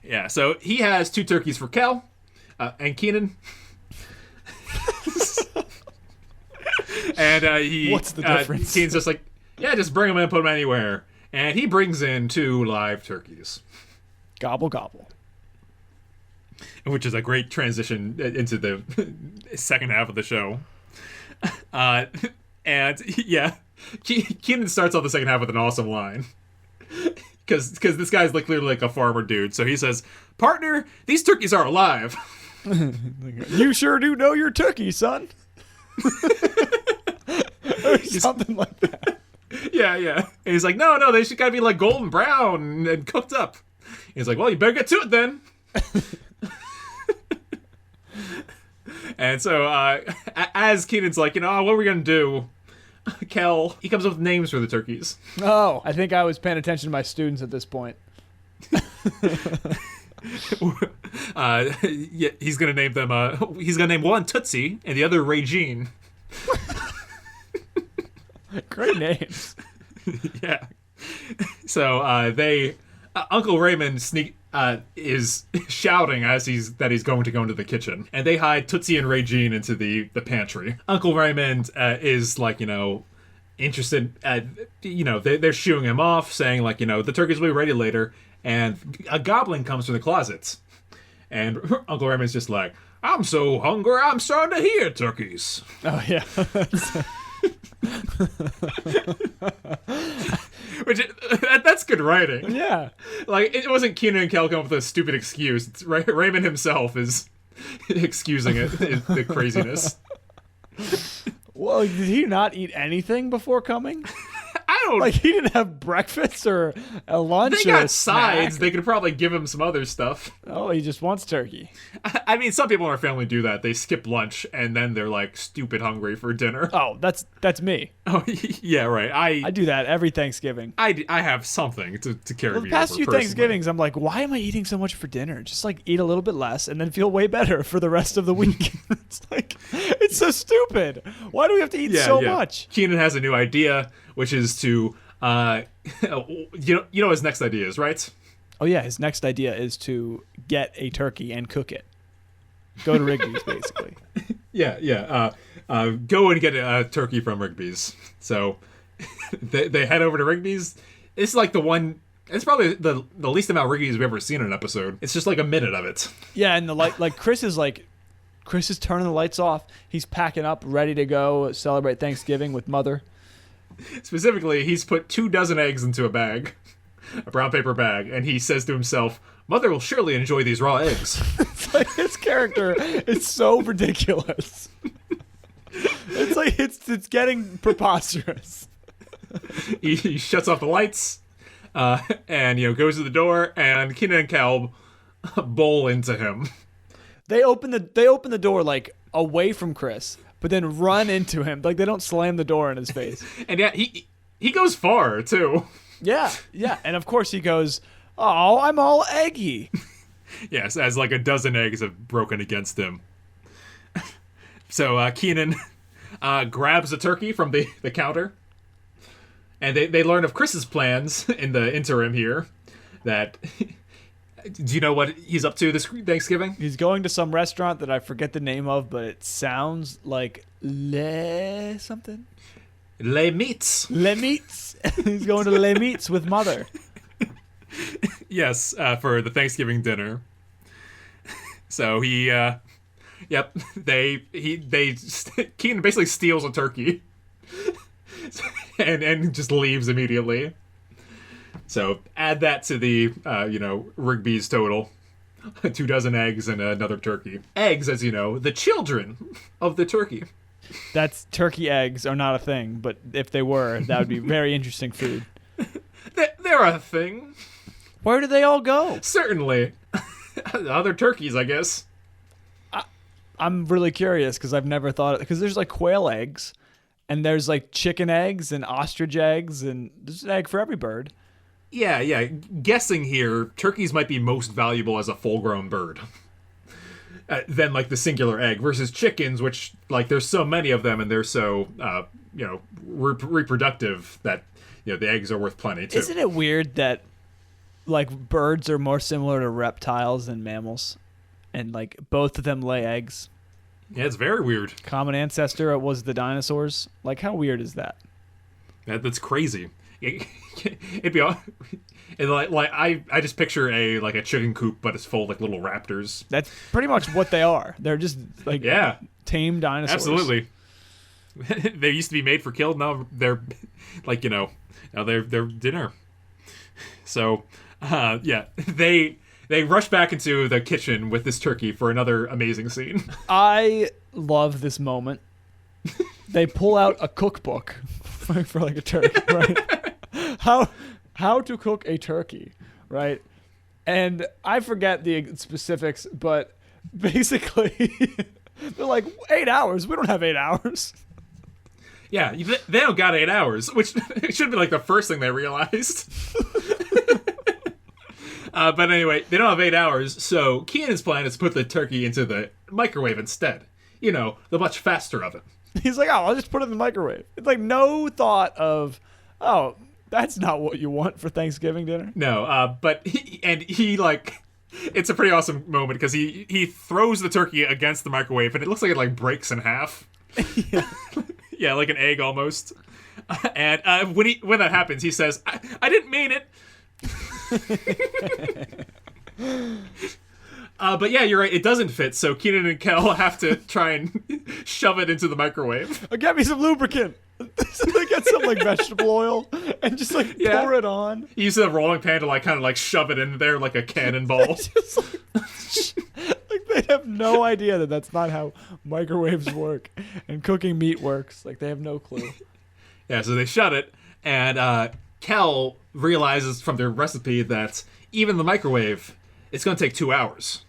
Yeah. So he has 2 turkeys for Kel and Kenan. And he What's the difference? Kenan's just like, yeah, just bring them in, put them anywhere. And he brings in 2 live turkeys. Gobble gobble. Which is a great transition into the second half of the show. And yeah, Kenan starts off the second half with an awesome line. Because this guy's like clearly like a farmer dude. So he says, "Partner, these turkeys are alive." You sure do know your turkey, son. Or something like that. Yeah. And he's like, no, they should gotta be like golden brown and cooked up. He's like, well, you better get to it then. And so, as Kenan's like, what are we gonna do? Kel, he comes up with names for the turkeys. Oh, I think I was paying attention to my students at this point. Yeah, he's gonna name them. He's gonna name one Tootsie and the other Regine. Great names. Yeah. So Uncle Raymond is shouting as he's going to go into the kitchen, and they hide Tootsie and Regine into the pantry. Uncle Raymond is like, interested. They're shooing him off, saying like, the turkeys will be ready later, and a goblin comes from the closet, and Uncle Raymond's just like, I'm so hungry, I'm starting to hear turkeys. Oh yeah. That's good writing. Yeah. Like, it wasn't Kenan Kel come up with a stupid excuse. It's Raymond himself is excusing it, the craziness. Well, did he not eat anything before coming? I don't. Like, he didn't have breakfast or a lunch They or got a sides. snack. They could probably give him some other stuff. Oh, he just wants turkey. I mean, some people in our family do that. They skip lunch and then they're like stupid hungry for dinner. Oh, that's me. Oh, yeah, right. I do that every Thanksgiving. I have something to carry Well, me the past over few personally. Thanksgivings, I'm like, why am I eating so much for dinner? Just like eat a little bit less and then feel way better for the rest of the week. It's like, it's so stupid. Why do we have to eat so much? Kenan has a new idea, which is to, you know his next idea is, right? Oh yeah, his next idea is to get a turkey and cook it. Go to Rigby's, basically. Yeah. Go and get a turkey from Rigby's. So they head over to Rigby's. It's like it's probably the least amount of Rigby's we've ever seen in an episode. It's just like a minute of it. Yeah, and the light, like Chris is turning the lights off. He's packing up, ready to go celebrate Thanksgiving with Mother. Specifically, he's put 24 eggs into a bag, a brown paper bag, and he says to himself, Mother will surely enjoy these raw eggs. It's like his character is so ridiculous. It's like it's getting preposterous. He shuts off the lights, and goes to the door, and Kenan and Kel bowl into him. They open the door like away from Chris, but then run into him. Like they don't slam the door in his face. And yeah, he goes far too. Yeah, and of course he goes, "Oh, I'm all eggy." Yes, as like a dozen eggs have broken against him. So Kenan grabs a turkey from the counter, and they learn of Chris's plans in the interim here. That do you know what he's up to this Thanksgiving? He's going to some restaurant that I forget the name of, but it sounds like Le something. Les Meats. Les Meats. He's going to Les Meats with Mother. Yes, for the Thanksgiving dinner. So Kenan basically steals a turkey and just leaves immediately. So add that to the Rigby's total. 24 eggs and another turkey. Eggs, as you know, the children of the turkey. That's turkey eggs are not a thing, but if they were, that would be very interesting food. They're a thing. Where do they all go? Certainly. Other turkeys, I guess. I'm really curious because I've never thought because there's like quail eggs, and there's like chicken eggs and ostrich eggs, and there's an egg for every bird. Yeah. Guessing here, turkeys might be most valuable as a full-grown bird than like the singular egg versus chickens, which like there's so many of them and they're so reproductive that the eggs are worth plenty too. Isn't it weird that like birds are more similar to reptiles than mammals, and like both of them lay eggs? Yeah, it's very weird. Common ancestor was the dinosaurs. Like, how weird is that? That's crazy. It'd be I just picture a chicken coop, but it's full of like little raptors. That's pretty much what they are. They're just like tame dinosaurs. Absolutely. They used to be made for kill. Now they're like now they're dinner. So they rush back into the kitchen with this turkey for another amazing scene. I love this moment. They pull out a cookbook for like a turkey, right? How to cook a turkey, right? And I forget the specifics, but basically they're like 8 hours. We don't have 8 hours. Yeah, they don't got 8 hours, which should be like the first thing they realized. But anyway, they don't have 8 hours, so Kenan's plan is to put the turkey into the microwave instead. The much faster oven. He's like, I'll just put it in the microwave. It's like no thought of, that's not what you want for Thanksgiving dinner. No, but he like, it's a pretty awesome moment because he throws the turkey against the microwave and it looks like it like breaks in half. Yeah, like an egg almost. And when that happens, he says, I didn't mean it. But yeah, you're right. It doesn't fit, so Kenan and Kel have to try and shove it into the microwave. Get me some lubricant. So they get some like vegetable oil and just like pour it on. He uses a rolling pan to like kind of like shove it in there like a cannonball. Just, like they have no idea that that's not how microwaves work and cooking meat works. Like they have no clue. Yeah, so they shut it, and Kel realizes from their recipe that even the microwave, it's going to take 2 hours.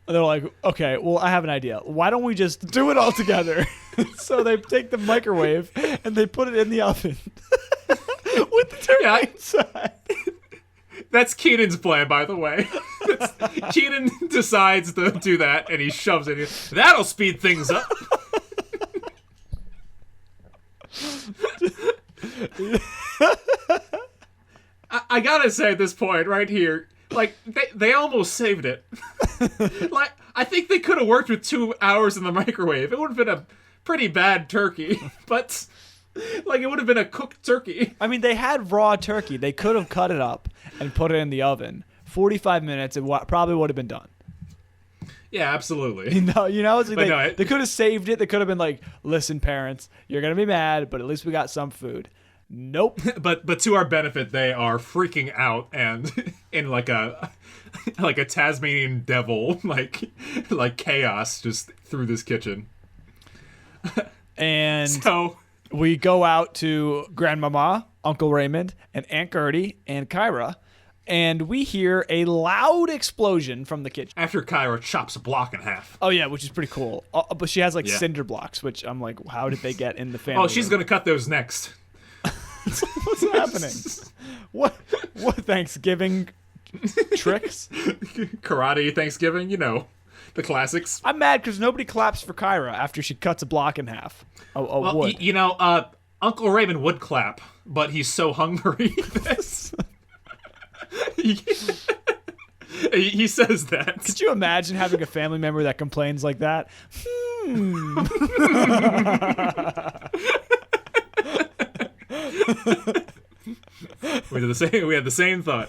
And they're like, okay, well, I have an idea. Why don't we just do it all together? So they take the microwave and they put it in the oven with the turkey inside. That's Kenan's plan, by the way. Kenan decides to do that, and he shoves it in. That'll speed things up. I gotta say at this point, right here, like, they almost saved it. Like, I think they could have worked with 2 hours in the microwave. It would have been a pretty bad turkey, but, like, it would have been a cooked turkey. I mean, they had raw turkey. They could have cut it up and put it in the oven. 45 minutes, it probably would have been done. Yeah, absolutely. It's like they could have saved it. They could have been like, listen, parents, you're going to be mad, but at least we got some food. Nope. But to our benefit, they are freaking out and in like a Tasmanian devil, like chaos just through this kitchen. And so we go out to Grandmama, Uncle Raymond, and Aunt Gertie and Kyra, and we hear a loud explosion from the kitchen. After Kyra chops a block in half. Oh yeah, which is pretty cool. But she has like cinder blocks, which I'm like, how did they get in the family? Oh, she's gonna cut those next. What's happening? What Thanksgiving tricks? Karate Thanksgiving, the classics. I'm mad because nobody claps for Kyra after she cuts a block in half. Wood. Uncle Raven would clap, but he's so hungry that he says that. Could you imagine having a family member that complains like that? We had the same thought.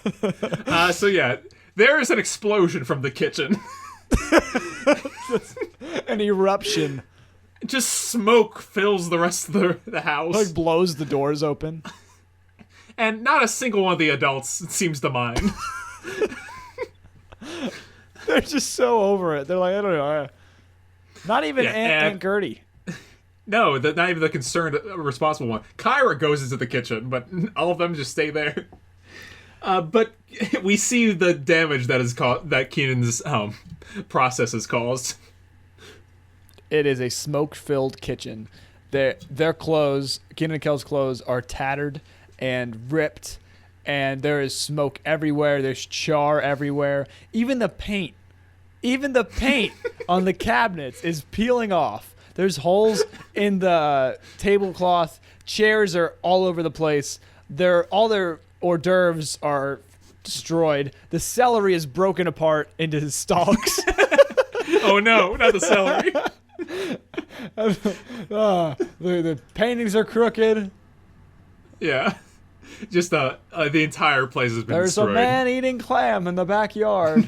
So yeah, there is an explosion from the kitchen. An eruption. Just smoke fills the rest of the house. Like blows the doors open. And not a single one of the adults seems to mind. They're just so over it. They're like, I don't know. Not even Aunt Gertie. No, not even the concerned, responsible one. Kyra goes into the kitchen, but all of them just stay there. But we see the damage that Kenan's process has caused. It is a smoke-filled kitchen. Their clothes, Kenan and Kel's clothes, are tattered and ripped, and there is smoke everywhere. There's char everywhere. Even the paint on the cabinets is peeling off. There's holes in the tablecloth. Chairs are all over the place. All their hors d'oeuvres are destroyed. The celery is broken apart into stalks. Oh no, not the celery. The paintings are crooked. Yeah. Just the entire place has been There's destroyed. a man eating clam in the backyard.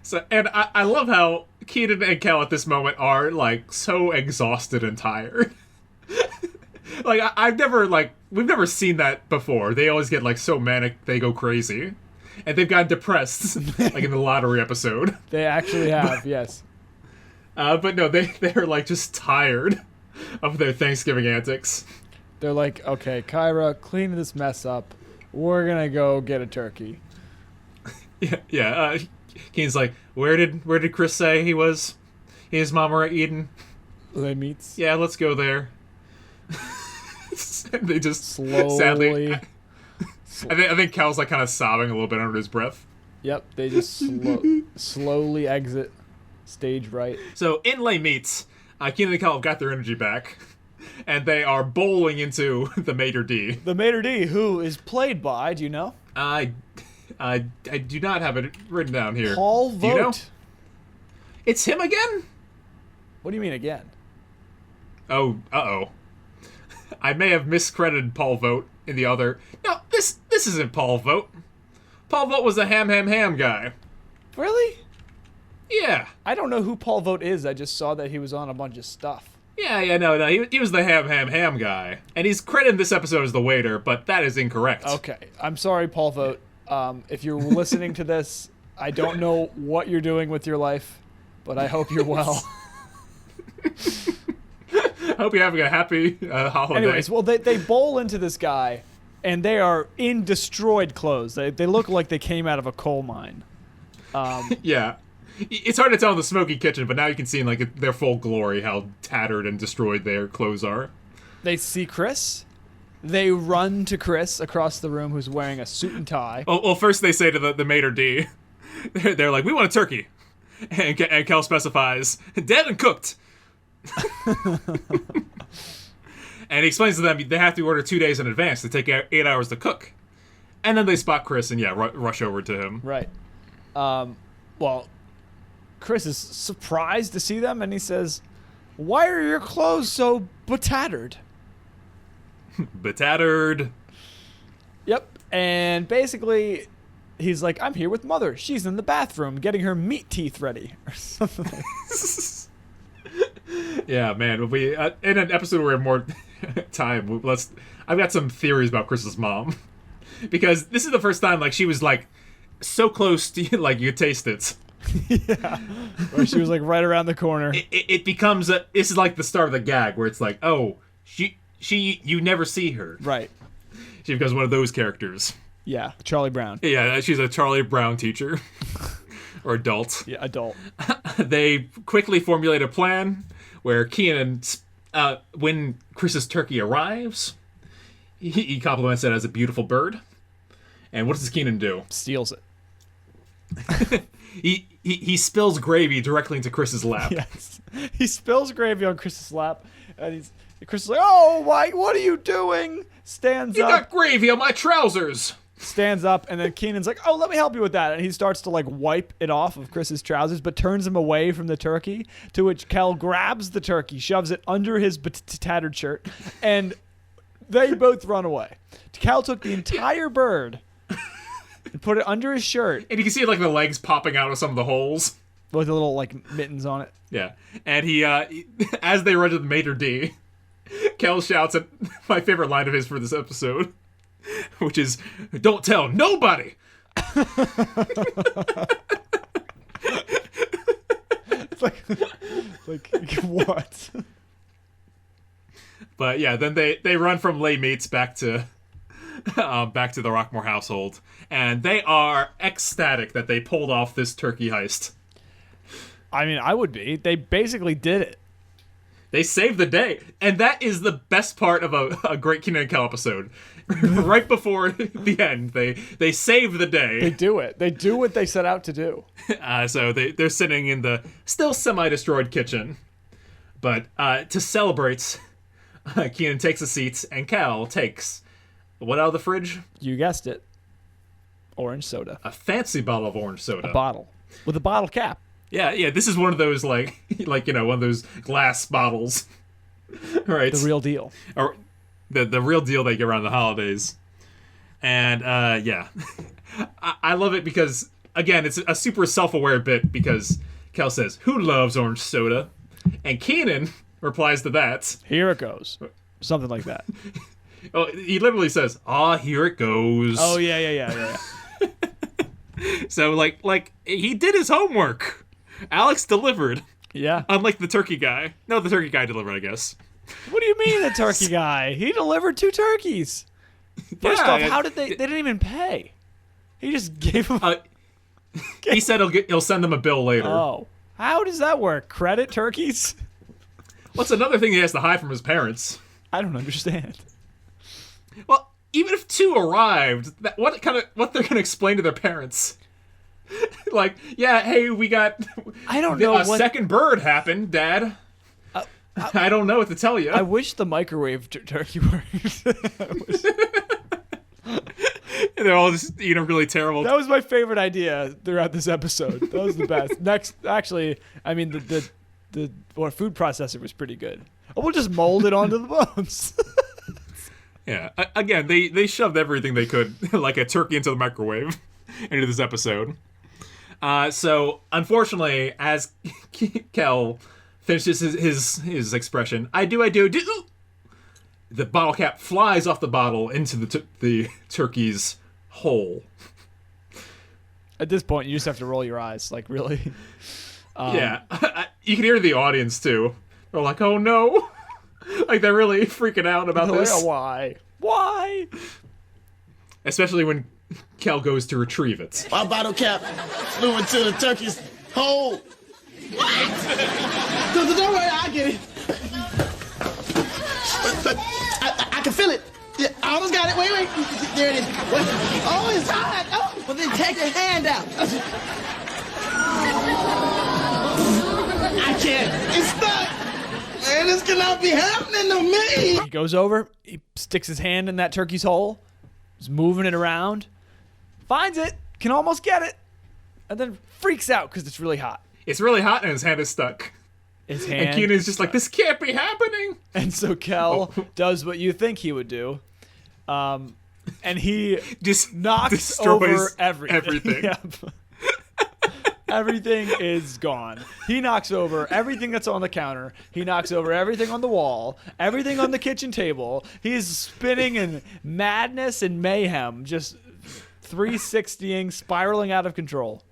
So, and I love how Kenan and Kel at this moment are like so exhausted and tired. Like we've never seen that before. They always get like so manic they go crazy, and they've gotten depressed like in the lottery episode. They actually have, yes. But no, they're like just tired of their Thanksgiving antics. They're like, okay, Kyra, clean this mess up. We're gonna go get a turkey. Yeah. Kenan's like, where did Chris say he was? He and his mom are at Eden. Les Meats. Yeah, let's go there. They just Slowly. sadly. I think Cal's like kind of sobbing a little bit under his breath. Yep, they just slowly exit stage right. So in Les Meats, Kenan and Kel have got their energy back, and they are bowling into the maitre d'. The maitre d', who is played by, do you know? I do not have it written down here. Paul Do you know? Vogt. It's him again? What do you mean again? Oh, uh-oh. I may have miscredited Paul Vogt in the other. No, this isn't Paul Vogt. Paul Vogt was the ham guy. Really? Yeah. I don't know who Paul Vogt is. I just saw that he was on a bunch of stuff. Yeah, no. He was the ham guy. And he's credited in this episode as the waiter, but that is incorrect. Okay. I'm sorry, Paul Vogt. If you're listening to this, I don't know what you're doing with your life, but I hope you're well. I hope you're having a happy holiday. Anyways, well, they bowl into this guy, and they are in destroyed clothes. They look like they came out of a coal mine. Yeah. It's hard to tell in the smoky kitchen, but now you can see in like their full glory how tattered and destroyed their clothes are. They see Chris. They run to Chris across the room, who's wearing a suit and tie. Well, first they say to the maitre d', they're like, we want a turkey. And Kel specifies, dead and cooked. And he explains to them they have to order 2 days in advance to take 8 hours to cook. And then they spot Chris and, rush over to him. Right. Well, Chris is surprised to see them, and he says, why are your clothes so betattered? Betattered. Yep. And basically, he's like, I'm here with Mother. She's in the bathroom getting her meat teeth ready. Or something like that. Yeah, man. We in an episode where we have more time, I've got some theories about Chris's mom. Because this is the first time, like, she was, like, so close to, like, you could taste it. Yeah. Or she was, like, right around the corner. It becomes this is like the start of the gag, where it's like, oh, you never see her. Right. She becomes one of those characters. Yeah. Charlie Brown. Yeah, she's a Charlie Brown teacher. Or adult. Yeah, adult. They quickly formulate a plan where Kenan, when Chris's turkey arrives, he compliments it as a beautiful bird. And what does Kenan do? Steals it. He spills gravy directly into Chris's lap. Yes. He spills gravy on Chris's lap, and Chris is like, oh, what are you doing? Stands You up. got gravy on my trousers! Stands up, and then Kenan's like, oh, let me help you with that. And he starts to, like, wipe it off of Chris's trousers, but turns him away from the turkey, to which Kel grabs the turkey, shoves it under his tattered shirt, and they both run away. Kel took the entire bird and put it under his shirt. And you can see, like, the legs popping out of some of the holes. With the little, like, mittens on it. Yeah. And he as they run to the maitre d', Kel shouts at my favorite line of his for this episode, which is, don't tell nobody! It's like what? But yeah, then they run from Les Meats back to back to the Rockmore household, and they are ecstatic that they pulled off this turkey heist. I mean, I would be. They basically did it. They saved the day, and that is the best part of a great Kenan Kel episode. Right before the end, they save the day. They do it. They do what they set out to do. So they're sitting in the still semi-destroyed kitchen, but to celebrate, Kenan takes a seat, and Cal takes what out of the fridge? You guessed it. Orange soda. A fancy bottle of orange soda. A bottle. With a bottle cap. Yeah. This is one of those like one of those glass bottles, right? The real deal. Or the real deal they get around the holidays, and I love it because again it's a super self-aware bit because Kel says, "Who loves orange soda?" and Kenan replies to that, "Here it goes," something like that. Oh, he literally says, "Ah, here it goes." Oh yeah. So like he did his homework. Alex delivered. Yeah. Unlike the turkey guy. No, the turkey guy delivered, I guess. What do you mean the turkey guy? He delivered 2 turkeys. First off, how did they didn't even pay. He just gave them. He said he'll send them a bill later. Oh. How does that work? Credit turkeys? What's another thing he has to hide from his parents? I don't understand. Well, even if 2 arrived, what they're gonna explain to their parents? Like, yeah, hey, we got I don't know a second bird happened, Dad. I don't know what to tell you. I wish the microwave turkey worked. They're all just eating really terrible. That was my favorite idea throughout this episode. That was the best. Next, actually, I mean the food processor was pretty good. Oh, we'll just mold it onto the bones. Yeah. Again, they shoved everything they could, like a turkey into the microwave, into this episode. So, unfortunately, as Kel finishes his expression, I do, the bottle cap flies off the bottle into the turkey's hole. At this point, you just have to roll your eyes, like, really. Yeah. You can hear the audience, too. They're like, oh, no. Like, they're really freaking out about this. Why? Why? Especially when Kel goes to retrieve it. My bottle cap flew into the turkey's hole. What? Don't worry, I get it. But I can feel it. Yeah, I almost got it. Wait. There it is. What? Oh, it's hot. Oh, well then take your hand out. I can't. It's stuck. Man, this cannot be happening to me. He goes over, he sticks his hand in that turkey's hole, is moving it around, finds it, can almost get it, and then freaks out because it's really hot. It's really hot and his hand is stuck. His hand. And Kenan's just like, this can't be happening. And so Kel does what you think he would do. And he just knocks over everything. Everything. Yep. Everything is gone. He knocks over everything that's on the counter. He knocks over everything on the wall, everything on the kitchen table. He's spinning in madness and mayhem, just 360ing, spiraling out of control.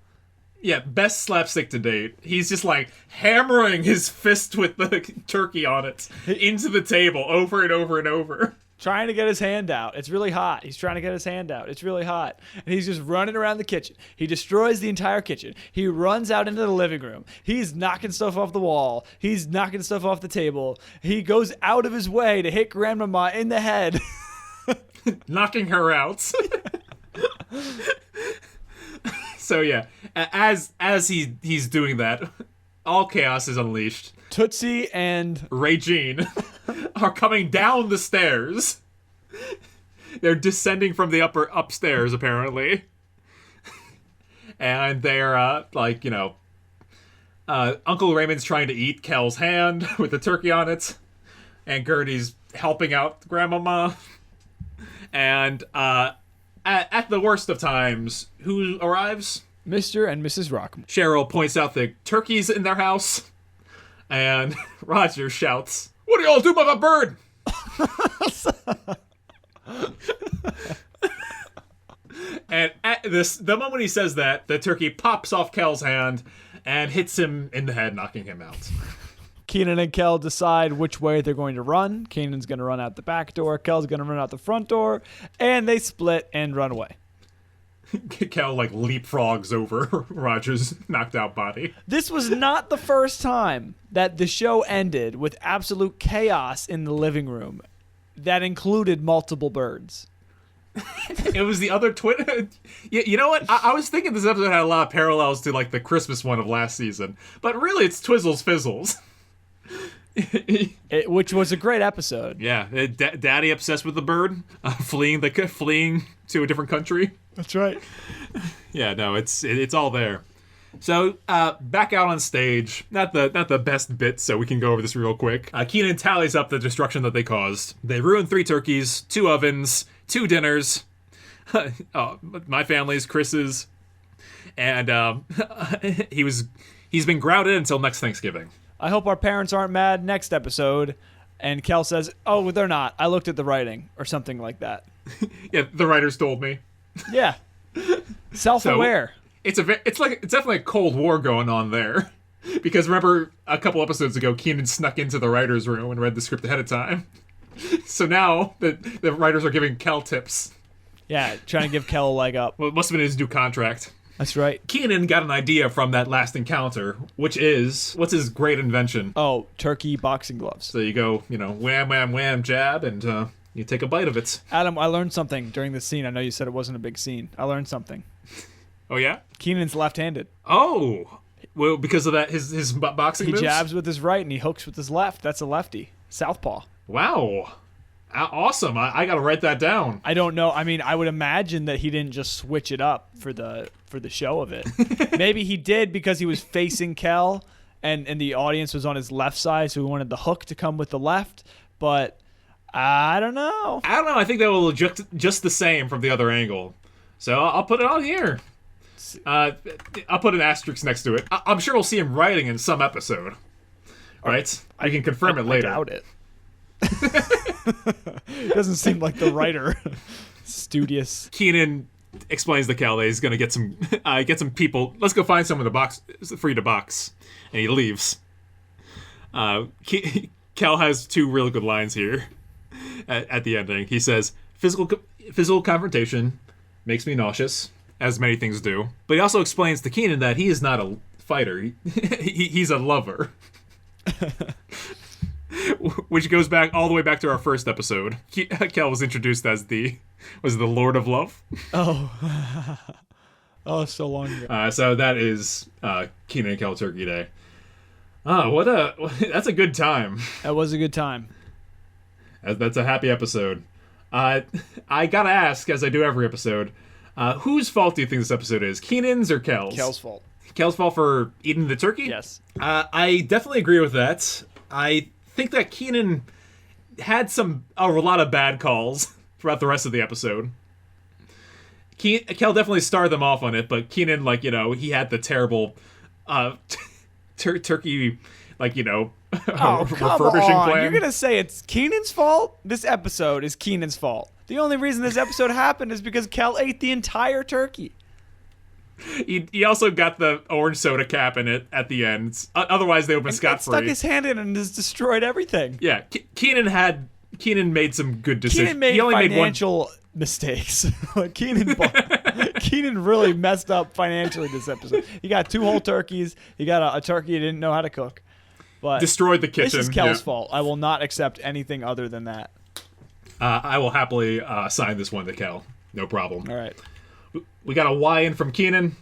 Yeah, best slapstick to date. He's just like hammering his fist with the turkey on it into the table over and over and over. Trying to get his hand out. It's really hot. He's trying to get his hand out. It's really hot. And he's just running around the kitchen. He destroys the entire kitchen. He runs out into the living room. He's knocking stuff off the wall. He's knocking stuff off the table. He goes out of his way to hit Grandmama in the head. Knocking her out. So yeah, as he's doing that, all chaos is unleashed. Tootsie and Regine are coming down the stairs. They're descending from the upstairs, apparently. And they're, Uncle Raymond's trying to eat Kel's hand with the turkey on it. And Gertie's helping out Grandmama. And, at the worst of times, who arrives? Mr. and Mrs. Rockmore. Cheryl points out the turkeys in their house. And Roger shouts, "What do y'all do about my bird?" And at the moment he says that, the turkey pops off Kel's hand and hits him in the head, knocking him out. Kenan and Kel decide which way they're going to run. Kenan's going to run out the back door. Kel's going to run out the front door. And they split and run away. Kel, like, leapfrogs over Roger's knocked out body. This was not the first time that the show ended with absolute chaos in the living room that included multiple birds. It was the other twin. You know what? I was thinking this episode had a lot of parallels to, like, the Christmas one of last season. But really, it's Twizzles Fizzles. Which was a great episode. Yeah, Daddy obsessed with the bird, fleeing to a different country. That's right. Yeah, no, it's all there. So back out on stage, not the best bit, so we can go over this real quick. Kenan tallies up the destruction that they caused. They ruined 3 turkeys, 2 ovens, 2 dinners. My family's, Chris's, and he's been grounded until next Thanksgiving. I hope our parents aren't mad next episode. And Kel says, "Oh, they're not. I looked at the writing," or something like that. Yeah, the writers told me. Yeah, self-aware. So, it's definitely a Cold War going on there, because remember a couple episodes ago, Kenan snuck into the writers' room and read the script ahead of time. So now the writers are giving Kel tips. Yeah, trying to give Kel a leg up. Well, it must have been his new contract. That's right. Kenan got an idea from that last encounter, which is, what's his great invention? Oh, turkey boxing gloves. So you go, wham, wham, wham, jab, and you take a bite of it. Adam, I learned something during the scene. I know you said it wasn't a big scene. I learned something. Oh, yeah? Kenan's left-handed. Oh! Well, because of that, his boxing moves? He jabs with his right and he hooks with his left. That's a lefty. Southpaw. Wow. Awesome. I got to write that down. I don't know. I mean, I would imagine that he didn't just switch it up for the show of it. Maybe he did because he was facing Kel and the audience was on his left side, so he wanted the hook to come with the left. But I don't know. I think that will look just the same from the other angle. So I'll put it on here. I'll put an asterisk next to it. I'm sure we'll see him writing in some episode. Right? I can confirm it later. I doubt it. He doesn't seem like the writer. Studious. Kenan explains to Kel that he's going to get some people. Let's go find someone to box for you to box. And he leaves. Kel has 2 really good lines here at the ending. He says, physical confrontation makes me nauseous, as many things do. But he also explains to Kenan that he is not a fighter. He's a lover. Which goes back all the way back to our first episode. Kel was introduced as the Lord of Love. Oh. Oh, so long ago. So that is Kenan and Kel Turkey Day. Oh, that's a good time. That was a good time. That's a happy episode. I gotta ask, as I do every episode, whose fault do you think this episode is? Kenan's or Kel's? Kel's fault. Kel's fault for eating the turkey? Yes. I definitely agree with that. I think that Kenan had a lot of bad calls throughout the rest of the episode. Kel definitely starred them off on it, but Kenan, he had the terrible turkey, refurbishing plan. You're gonna say it's Kenan's fault? This episode is Kenan's fault. The only reason this episode happened is because Kel ate the entire turkey. He also got the orange soda cap in it at the end. Otherwise, they would have been scot-free. Stuck his hand in and just destroyed everything. Yeah, Kenan made some good decisions. Kenan made he only financial mistakes. Kenan really messed up financially this episode. He got 2 whole turkeys. He got a turkey he didn't know how to cook. But destroyed the kitchen. This is Kel's fault. I will not accept anything other than that. I will happily sign this one to Kel. No problem. All right. We got a Y in from Kenan.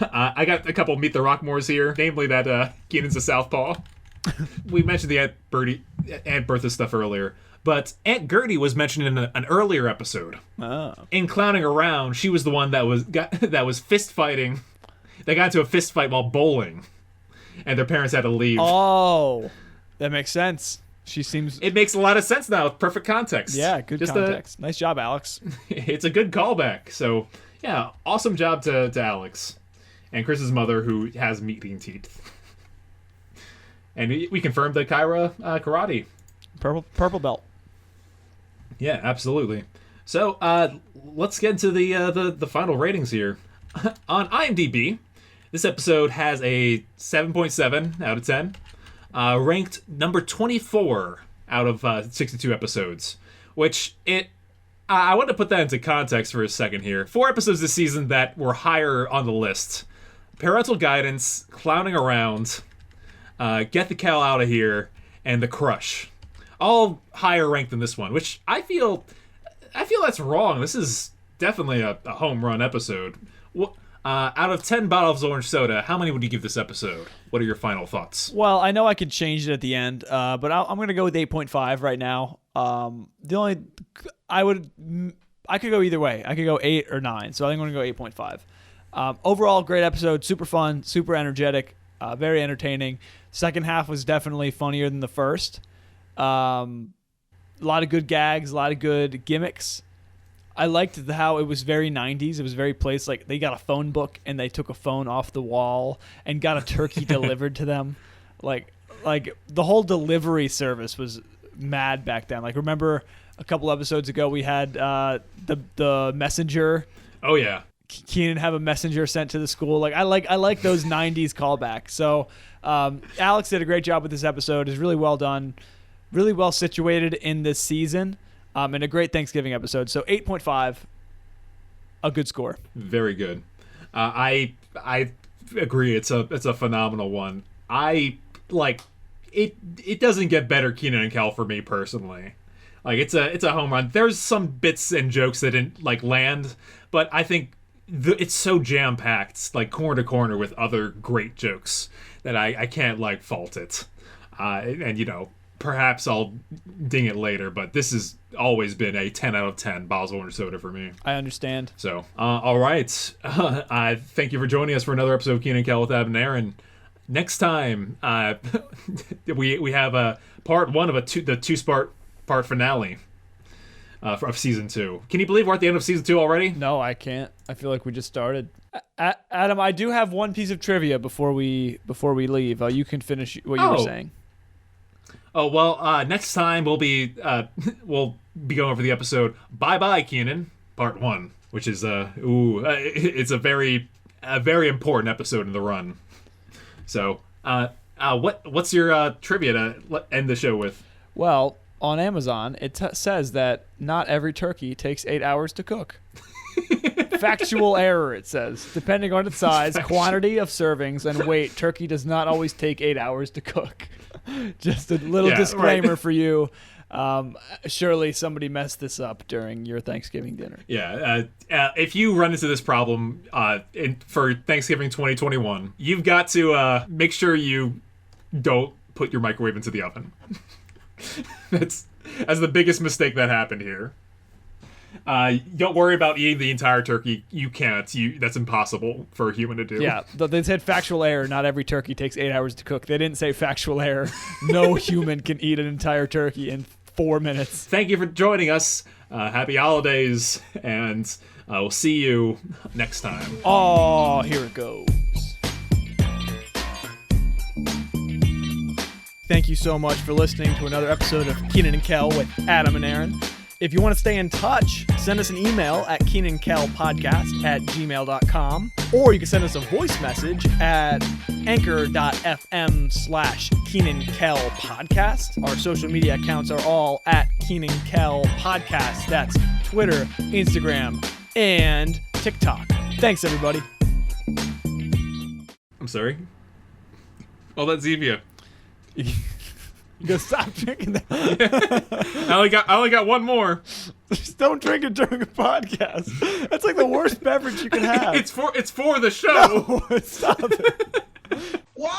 I got a couple Meet the Rockmores here, namely that Kenan's a southpaw. We mentioned the Aunt Bertha stuff earlier, but Aunt Gertie was mentioned in an earlier episode. Oh. In Clowning Around, she was the one that was fist fighting. They got into a fist fight while bowling, and their parents had to leave. Oh, that makes sense. It makes a lot of sense now. Perfect context. Yeah, good context. Nice job, Alex. It's a good callback. So, yeah, awesome job to Alex. And Chris's mother, who has meat-eating teeth. And we confirmed that Kyra karate. Purple belt. Yeah, absolutely. So, let's get into the final ratings here. On IMDb, this episode has a 7.7 out of 10. ranked number 24 out of 62 episodes, which I want to put that into context for a second here. 4 episodes this season that were higher on the list: Parental Guidance, Clowning Around, Get the Cal Out of Here, and The Crush. All higher ranked than this one, which I feel that's wrong. This is definitely a home run episode. Out of 10 bottles of orange soda, how many would you give this episode? What are your final thoughts? Well, I know I could change it at the end, but I'm going to go with 8.5 right now. I could go either way. I could go 8 or 9, so I think I'm going to go 8.5. Overall, great episode, super fun, super energetic, very entertaining. Second half was definitely funnier than the first. A lot of good gags, a lot of good gimmicks. I liked how it was very 90s. It was very placed. Like, they got a phone book and they took a phone off the wall and got a turkey delivered to them. Like the whole delivery service was mad back then. Like, remember a couple episodes ago we had the messenger. Oh yeah. Kenan have a messenger sent to the school. Like, I like those 90s callbacks. So Alex did a great job with this episode. It's really well done, really well situated in this season. And a great Thanksgiving episode. So 8.5, a good score. Very good. I agree. It's a phenomenal one. I like it. It doesn't get better Kenan and Kel for me personally. Like, it's a home run. There's some bits and jokes that didn't land, but I think it's so jam packed, like corner to corner with other great jokes, that I can't fault it. And perhaps I'll ding it later, but this has always been a 10 out of 10 bottles of orange soda for me. I understand. So, all right. I thank you for joining us for another episode of Kenan Kel with Adam and Aaron. Next time, we have a part 1 of the two-part finale of season 2. Can you believe we're at the end of season 2 already? No, I can't. I feel like we just started. Adam, I do have one piece of trivia before we leave. You can finish what you were saying. Oh, well, next time we'll be going over the episode Bye Bye Kenan, part 1, which is it's a very important episode in the run. So, what's your trivia to end the show with? Well, on Amazon, it says that not every turkey takes 8 hours to cook. Factual error, it says. Depending on its size, quantity of servings, and weight, turkey does not always take 8 hours to cook. Just a little disclaimer for you. Surely somebody messed this up during your Thanksgiving dinner. Yeah. If you run into this problem for Thanksgiving 2021, you've got to make sure you don't put your microwave into the oven. That's the biggest mistake that happened here. Don't worry about eating the entire turkey. You can't. That's impossible for a human to do. Yeah, they said factual error. Not every turkey takes 8 hours to cook. They didn't say factual error. No human can eat an entire turkey in 4 minutes. Thank you for joining us. Happy holidays, and we'll see you next time. Oh, here it goes. Thank you so much for listening to another episode of Kenan and Kel with Adam and Aaron. If you want to stay in touch, send us an email at KenanKelPodcast@gmail.com, or you can send us a voice message at anchor.fm/KenanKelPodcast. Our social media accounts are all at Kenan Kel Podcast. That's Twitter, Instagram, and TikTok. Thanks, everybody. I'm sorry? Oh, that's Zevia. You go stop drinking that. I only got one more. Just don't drink it during a podcast. That's like the worst beverage you can have. It's for the show. No, stop it. What?